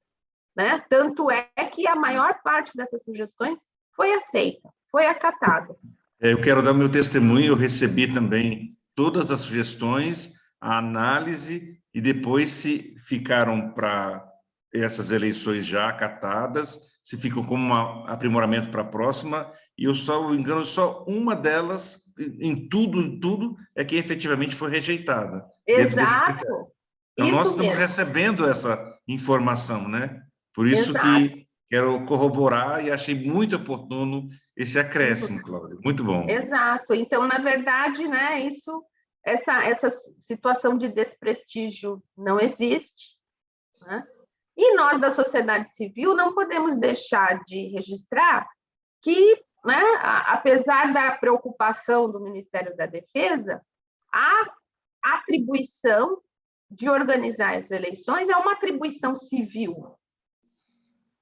né? Tanto é que a maior parte dessas sugestões foi aceita, foi acatada. Eu quero dar meu testemunho, eu recebi também todas as sugestões, a análise, e depois se ficaram para essas eleições já acatadas, se ficam como um aprimoramento para a próxima, e eu só, me engano, só uma delas, em tudo, é que efetivamente foi rejeitada, dentro desses critérios. Exato, Então, nós isso estamos mesmo, recebendo essa informação, né? Por isso exato. que quero corroborar e achei muito oportuno esse Uhum. acréscimo, Cláudio. Muito bom. Exato. Então, na verdade, né, essa situação de desprestígio não existe, né? E nós da sociedade civil não podemos deixar de registrar que, né, apesar da preocupação do Ministério da Defesa, a atribuição de organizar as eleições é uma atribuição civil,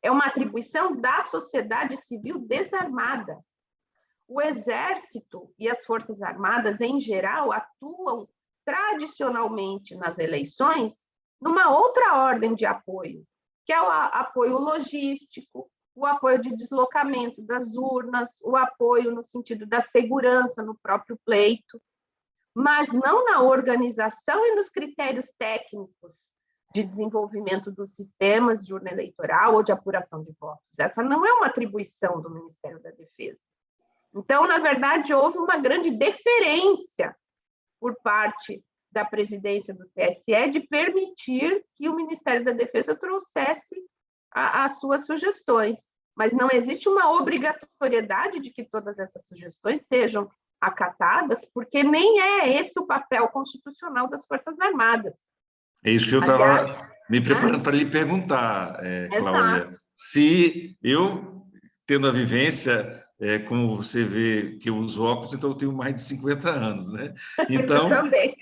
é uma atribuição da sociedade civil desarmada. O Exército e as Forças Armadas, em geral, atuam tradicionalmente nas eleições numa outra ordem de apoio, que é o apoio logístico, o apoio de deslocamento das urnas, o apoio no sentido da segurança no próprio pleito, mas não na organização e nos critérios técnicos de desenvolvimento dos sistemas de urna eleitoral ou de apuração de votos. Essa não é uma atribuição do Ministério da Defesa. Então, na verdade, houve uma grande deferência por parte da presidência do TSE de permitir que o Ministério da Defesa trouxesse as suas sugestões. Mas não existe uma obrigatoriedade de que todas essas sugestões sejam acatadas, porque nem é esse o papel constitucional das Forças Armadas. É isso que eu Aliás, estava me preparando para lhe perguntar, Cláudia. exato. Se eu, tendo a vivência, como você vê que eu uso óculos, então eu tenho mais de 50 anos, né? Eu Então, também.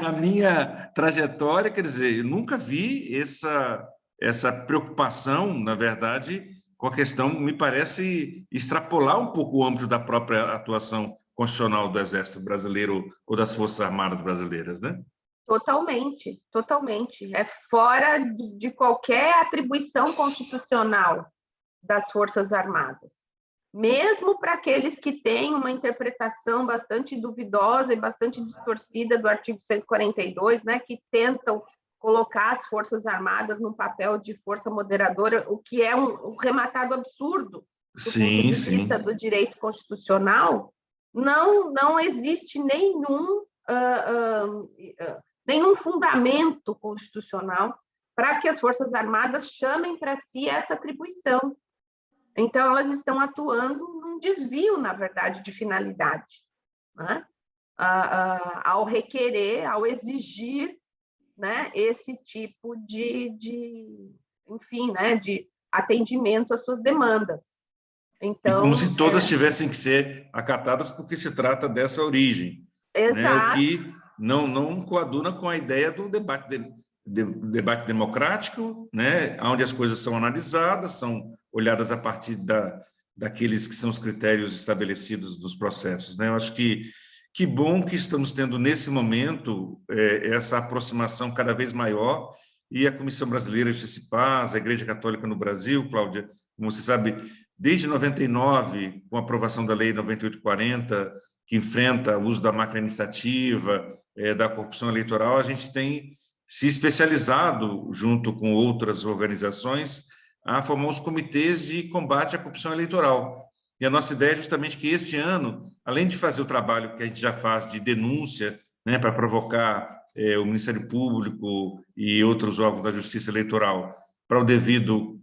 na minha trajetória, quer dizer, eu nunca vi essa preocupação, na verdade, com a questão, me parece extrapolar um pouco o âmbito da própria atuação constitucional do Exército Brasileiro ou das Forças Armadas brasileiras, né? Totalmente, totalmente. É fora de qualquer atribuição constitucional das Forças Armadas. Mesmo para aqueles que têm uma interpretação bastante duvidosa e bastante distorcida do artigo 142, né, que tentam colocar as Forças Armadas num papel de força moderadora, o que é um rematado absurdo do ponto Sim, de vista sim. do direito constitucional. Não existe nenhum fundamento constitucional para que as Forças Armadas chamem para si essa atribuição. Então, elas estão atuando num desvio, na verdade, de finalidade, né? Ao requerer, ao exigir, né, esse tipo enfim, né, de atendimento às suas demandas. E como Então, se todas tivessem que ser acatadas porque se trata dessa origem, né? O exato, que não coaduna com a ideia do debate democrático, né? Onde as coisas são analisadas, são olhadas a partir daqueles que são os critérios estabelecidos dos processos, né? Eu acho que bom que estamos tendo nesse momento essa aproximação cada vez maior, e a Comissão Brasileira de Justiça e Paz, a Igreja Católica no Brasil, Cláudia, como você sabe, desde 99, com a aprovação da Lei 9840, que enfrenta o uso da máquina administrativa, da corrupção eleitoral, a gente tem se especializado, junto com outras organizações, a formar os comitês de combate à corrupção eleitoral. E a nossa ideia é justamente que esse ano, além de fazer o trabalho que a gente já faz de denúncia, né, para provocar o Ministério Público e outros órgãos da Justiça Eleitoral para o devido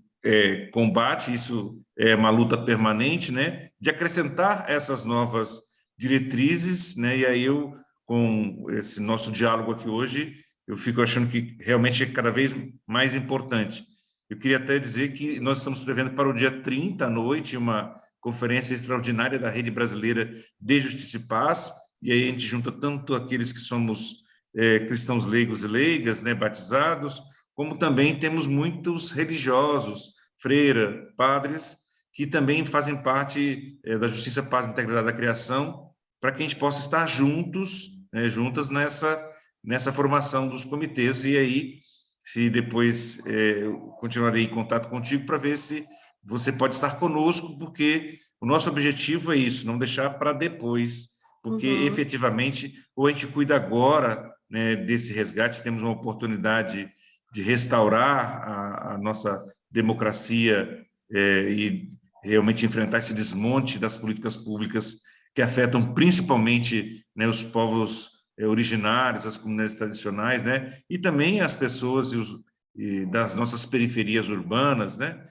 combate, isso é uma luta permanente, né, de acrescentar essas novas diretrizes, né, e aí eu, com esse nosso diálogo aqui hoje, eu fico achando que realmente é cada vez mais importante. Eu queria até dizer que nós estamos prevendo para o dia 30 à noite uma conferência extraordinária da Rede Brasileira de Justiça e Paz, e aí a gente junta tanto aqueles que somos cristãos leigos e leigas, né, batizados, como também temos muitos religiosos, freira, padres, que também fazem parte da Justiça, Paz e Integridade da Criação, para que a gente possa estar juntos, né, juntas nessa formação dos comitês, e aí, se depois eu continuarei em contato contigo para ver se você pode estar conosco, porque o nosso objetivo é isso, não deixar para depois, porque efetivamente, ou a gente cuida agora, né, desse resgate, temos uma oportunidade de restaurar a nossa democracia e realmente enfrentar esse desmonte das políticas públicas que afetam principalmente, né, os povos originários, as comunidades tradicionais, né, e também as pessoas e das nossas periferias urbanas, né,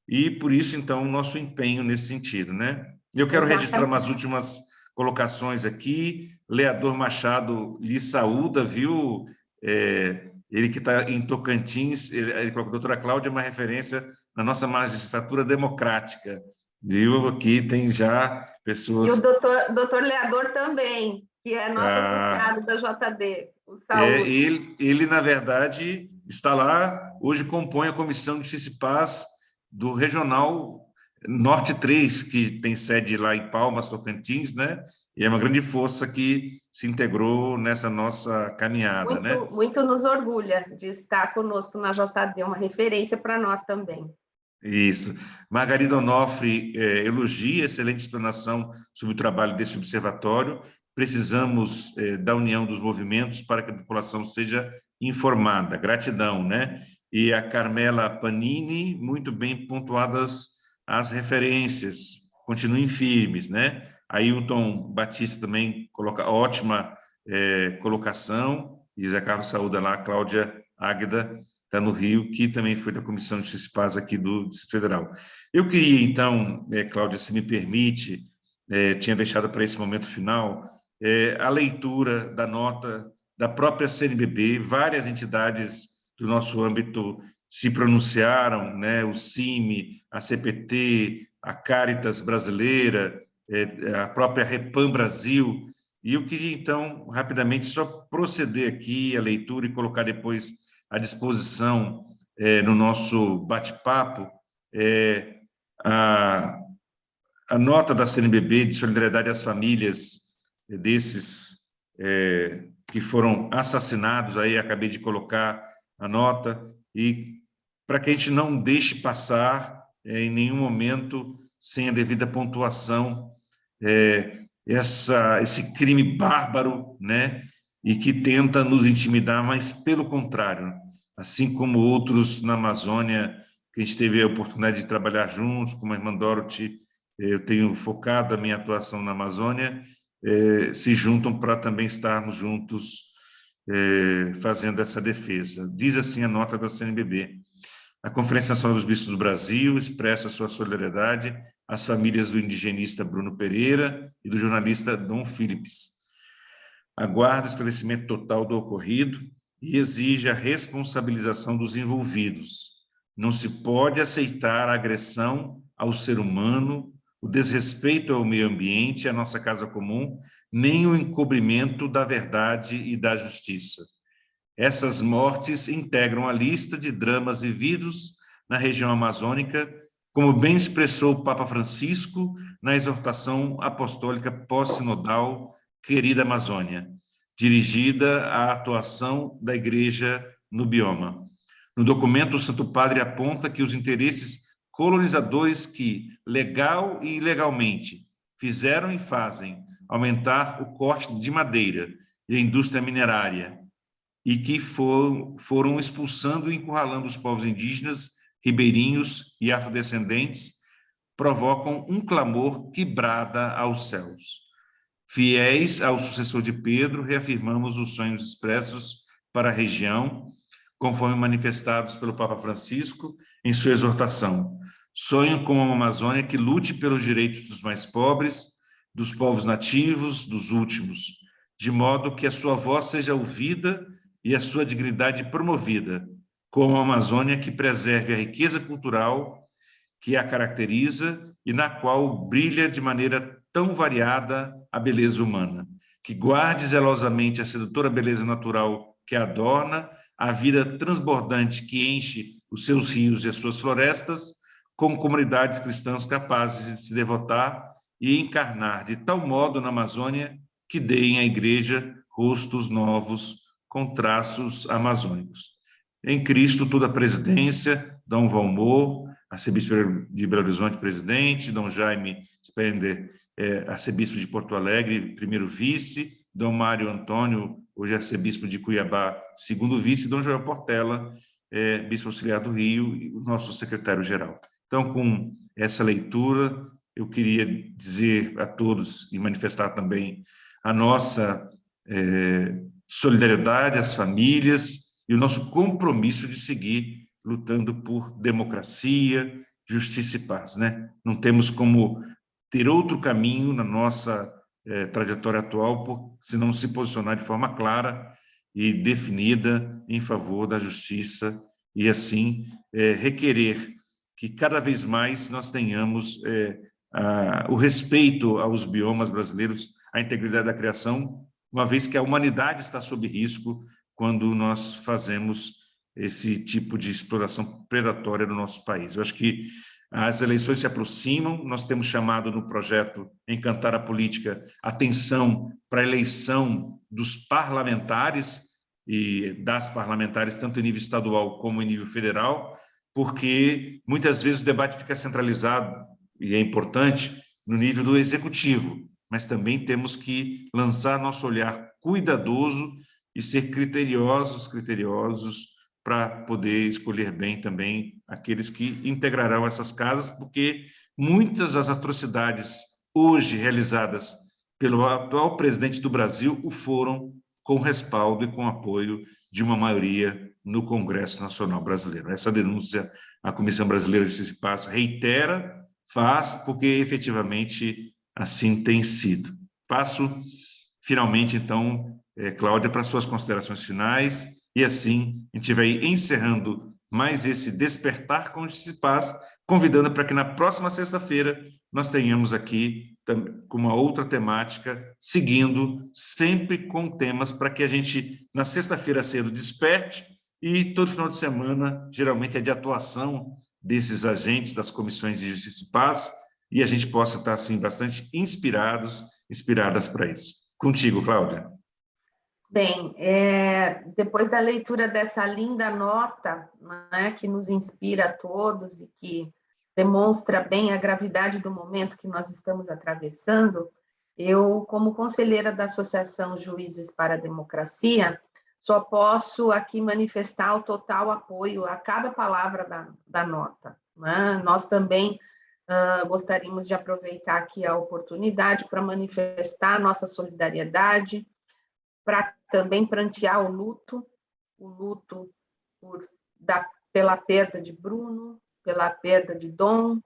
e por isso, então, o nosso empenho nesse sentido, né. Eu quero registrar umas últimas colocações aqui. Leador Machado lhe saúda, viu? Ele que está em Tocantins, ele colocou: doutora Cláudia é uma referência na nossa magistratura democrática, viu? Aqui tem já pessoas... E o doutor Leador também, que é nosso associado da JD, o Saúde. Ele, na verdade, está lá, hoje compõe a Comissão de Justiça e Paz do Regional Norte 3, que tem sede lá em Palmas, Tocantins, né? E é uma grande força que se integrou nessa nossa caminhada, né? Muito nos orgulha de estar conosco na JD, uma referência para nós também. Isso. Margarida Onofre elogia a excelente explanação sobre o trabalho desse observatório. Precisamos da união dos movimentos para que a população seja informada. Gratidão, né? E a Carmela Panini, muito bem pontuadas as referências. Continuem firmes, né? Ailton Batista também coloca ótima colocação. E Zé Carlos saúda lá, Cláudia Águeda está no Rio, que também foi da Comissão de Justiça e Paz aqui do Distrito Federal. Eu queria, então, Cláudia, se me permite, tinha deixado para esse momento final, a leitura da nota da própria CNBB. Várias entidades do nosso âmbito se pronunciaram, né? O CIMI, a CPT, a Caritas Brasileira, a própria Repam Brasil, e eu queria, então, rapidamente, só proceder aqui a leitura e colocar depois à disposição no nosso bate-papo a nota da CNBB de solidariedade às famílias desses que foram assassinados. Aí acabei de colocar a nota, e para que a gente não deixe passar em nenhum momento sem a devida pontuação esse crime bárbaro, né, e que tenta nos intimidar, mas pelo contrário, assim como outros na Amazônia, que a gente teve a oportunidade de trabalhar juntos, como a irmã Dorothy, eu tenho focado a minha atuação na Amazônia, se juntam para também estarmos juntos fazendo essa defesa. Diz assim a nota da CNBB: a Conferência Nacional dos Bispos do Brasil expressa sua solidariedade às famílias do indigenista Bruno Pereira e do jornalista Dom Philips. Aguarda o esclarecimento total do ocorrido e exige a responsabilização dos envolvidos. Não se pode aceitar a agressão ao ser humano, o desrespeito ao meio ambiente, à nossa casa comum, nem o encobrimento da verdade e da justiça. Essas mortes integram a lista de dramas vividos na região amazônica, como bem expressou o Papa Francisco na exortação apostólica pós-sinodal Querida Amazônia, dirigida à atuação da Igreja no bioma. No documento, o Santo Padre aponta que os interesses colonizadores que, legal e ilegalmente, fizeram e fazem aumentar o corte de madeira e a indústria minerária, e que foram expulsando e encurralando os povos indígenas, ribeirinhos e afrodescendentes, provocam um clamor que brada aos céus. Fiéis ao sucessor de Pedro, reafirmamos os sonhos expressos para a região, conforme manifestados pelo Papa Francisco em sua exortação. Sonho com uma Amazônia que lute pelos direitos dos mais pobres, dos povos nativos, dos últimos, de modo que a sua voz seja ouvida e a sua dignidade promovida, como a Amazônia que preserve a riqueza cultural que a caracteriza e na qual brilha de maneira tão variada a beleza humana, que guarde zelosamente a sedutora beleza natural que a adorna, a vida transbordante que enche os seus rios e as suas florestas, com comunidades cristãs capazes de se devotar e encarnar de tal modo na Amazônia que deem à Igreja rostos novos com traços amazônicos. Em Cristo, toda a presidência, Dom Valmor, arcebispo de Belo Horizonte, presidente, Dom Jaime Spender, arcebispo de Porto Alegre, primeiro vice, Dom Mário Antônio, hoje arcebispo de Cuiabá, segundo vice, e Dom Joel Portela, bispo auxiliar do Rio, e o nosso secretário-geral. Então, com essa leitura, eu queria dizer a todos e manifestar também a nossa solidariedade às famílias e o nosso compromisso de seguir lutando por democracia, justiça e paz, né? Não temos como ter outro caminho na nossa trajetória atual, se não se posicionar de forma clara e definida em favor da justiça e, assim, requerer que cada vez mais nós tenhamos o respeito aos biomas brasileiros, à integridade da criação, uma vez que a humanidade está sob risco quando nós fazemos esse tipo de exploração predatória no nosso país. Eu acho que as eleições se aproximam, nós temos chamado no projeto Encantar a Política atenção para a eleição dos parlamentares e das parlamentares, tanto em nível estadual como em nível federal, porque muitas vezes o debate fica centralizado, e é importante, no nível do executivo, mas também temos que lançar nosso olhar cuidadoso e ser criteriosos para poder escolher bem também aqueles que integrarão essas casas, porque muitas das atrocidades hoje realizadas pelo atual presidente do Brasil o foram com respaldo e com apoio de uma maioria no Congresso Nacional Brasileiro. Essa denúncia a Comissão Brasileira de Justiça e Paz reitera, faz, porque efetivamente assim tem sido. Passo, finalmente, então, Cláudia, para suas considerações finais, e assim a gente vai encerrando mais esse Despertar com Justiça e Paz, convidando para que na próxima sexta-feira nós tenhamos aqui com uma outra temática, seguindo sempre com temas para que a gente, na sexta-feira cedo, desperte, e todo final de semana, geralmente é de atuação desses agentes das comissões de Justiça e Paz, e a gente possa estar, assim, bastante inspiradas para isso. Contigo, Cláudia. Bem, depois da leitura dessa linda nota, né, que nos inspira a todos e que demonstra bem a gravidade do momento que nós estamos atravessando, eu, como conselheira da Associação Juízes para a Democracia, só posso aqui manifestar o total apoio a cada palavra da nota, né? Nós também gostaríamos de aproveitar aqui a oportunidade para manifestar nossa solidariedade, para também prantear o luto pela perda de Bruno, pela perda de Dom,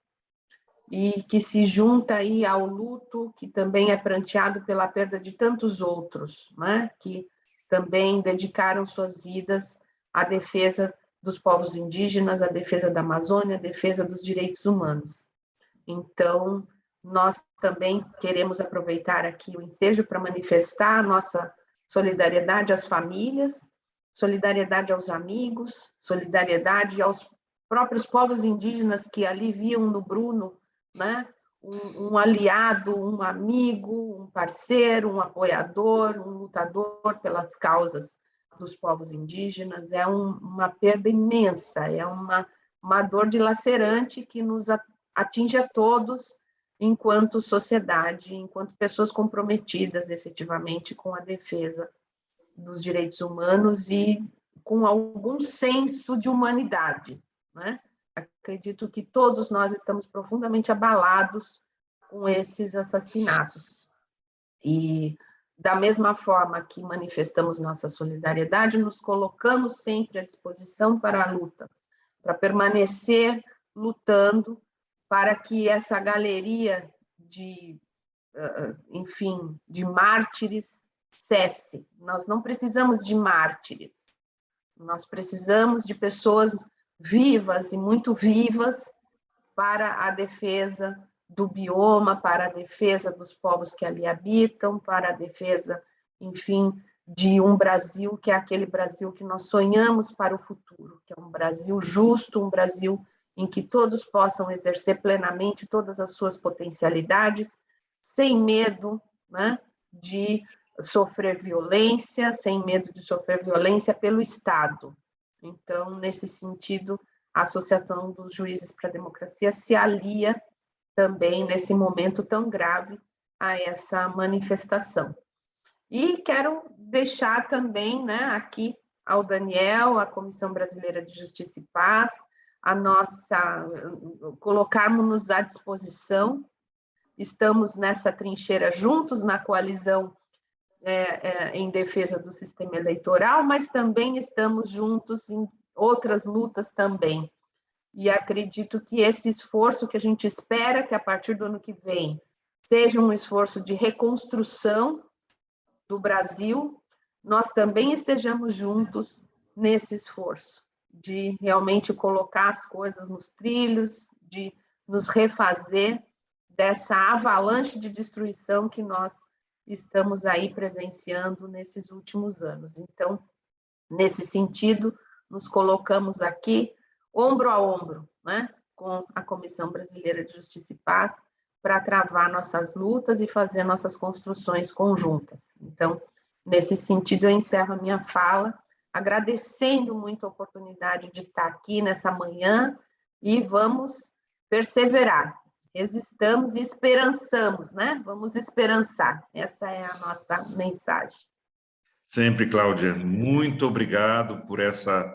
e que se junta aí ao luto que também é pranteado pela perda de tantos outros, né, que também dedicaram suas vidas à defesa dos povos indígenas, à defesa da Amazônia, à defesa dos direitos humanos. Então, nós também queremos aproveitar aqui o ensejo para manifestar a nossa solidariedade às famílias, solidariedade aos amigos, solidariedade aos próprios povos indígenas que ali viam no Bruno, né, um aliado, um amigo, um parceiro, um apoiador, um lutador pelas causas dos povos indígenas. É uma perda imensa, é uma dor dilacerante que nos atinge a todos enquanto sociedade, enquanto pessoas comprometidas efetivamente com a defesa dos direitos humanos e com algum senso de humanidade, né? Acredito que todos nós estamos profundamente abalados com esses assassinatos. E, da mesma forma que manifestamos nossa solidariedade, nos colocamos sempre à disposição para a luta, para permanecer lutando para que essa galeria de mártires cesse. Nós não precisamos de mártires, nós precisamos de pessoas vivas e muito vivas para a defesa do bioma, para a defesa dos povos que ali habitam, para a defesa, enfim, de um Brasil que é aquele Brasil que nós sonhamos para o futuro, que é um Brasil justo, um Brasil em que todos possam exercer plenamente todas as suas potencialidades, sem medo, né, de sofrer violência, sem medo de sofrer violência pelo Estado. Então, nesse sentido, a Associação dos Juízes para a Democracia se alia também nesse momento tão grave a essa manifestação. E quero deixar também, né, aqui ao Daniel, à Comissão Brasileira de Justiça e Paz, colocarmos-nos à disposição. Estamos nessa trincheira juntos, na coalizão em defesa do sistema eleitoral, mas também estamos juntos em outras lutas também. E acredito que esse esforço que a gente espera que a partir do ano que vem seja um esforço de reconstrução do Brasil, nós também estejamos juntos nesse esforço de realmente colocar as coisas nos trilhos, de nos refazer dessa avalanche de destruição que nós estamos aí presenciando nesses últimos anos. Então, nesse sentido, nos colocamos aqui ombro a ombro, né, com a Comissão Brasileira de Justiça e Paz, para travar nossas lutas e fazer nossas construções conjuntas. Então, nesse sentido, eu encerro a minha fala, agradecendo muito a oportunidade de estar aqui nessa manhã e vamos perseverar. Resistamos e esperançamos, né? Vamos esperançar. Essa é a nossa mensagem. Sempre, Cláudia. Muito obrigado por essa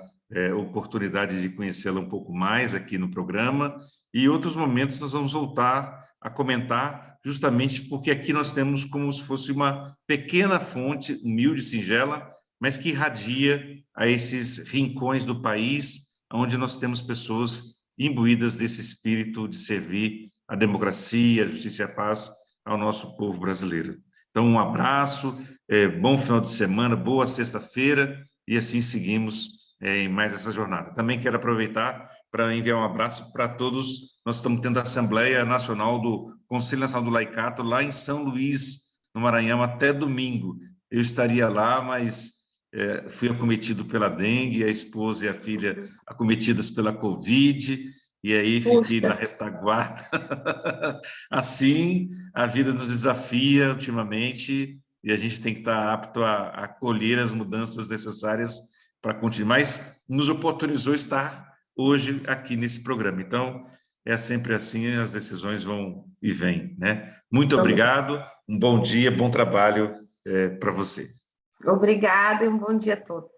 oportunidade de conhecê-la um pouco mais aqui no programa. E em outros momentos nós vamos voltar a comentar, justamente porque aqui nós temos como se fosse uma pequena fonte, humilde, singela, mas que irradia a esses rincões do país, onde nós temos pessoas imbuídas desse espírito de servir a democracia, a justiça e a paz ao nosso povo brasileiro. Então, um abraço, bom final de semana, boa sexta-feira, e assim seguimos em mais essa jornada. Também quero aproveitar para enviar um abraço para todos. Nós estamos tendo a Assembleia Nacional do Conselho Nacional do Laicato lá em São Luís, no Maranhão, até domingo. Eu estaria lá, mas fui acometido pela dengue, a esposa e a filha acometidas pela Covid, e aí fiquei na retaguarda. Assim, a vida nos desafia ultimamente, e a gente tem que estar apto a acolher as mudanças necessárias para continuar, mas nos oportunizou estar hoje aqui nesse programa. Então, é sempre assim, as decisões vão e vêm, né? Muito obrigado, um bom dia, bom trabalho para você. Obrigada e um bom dia a todos.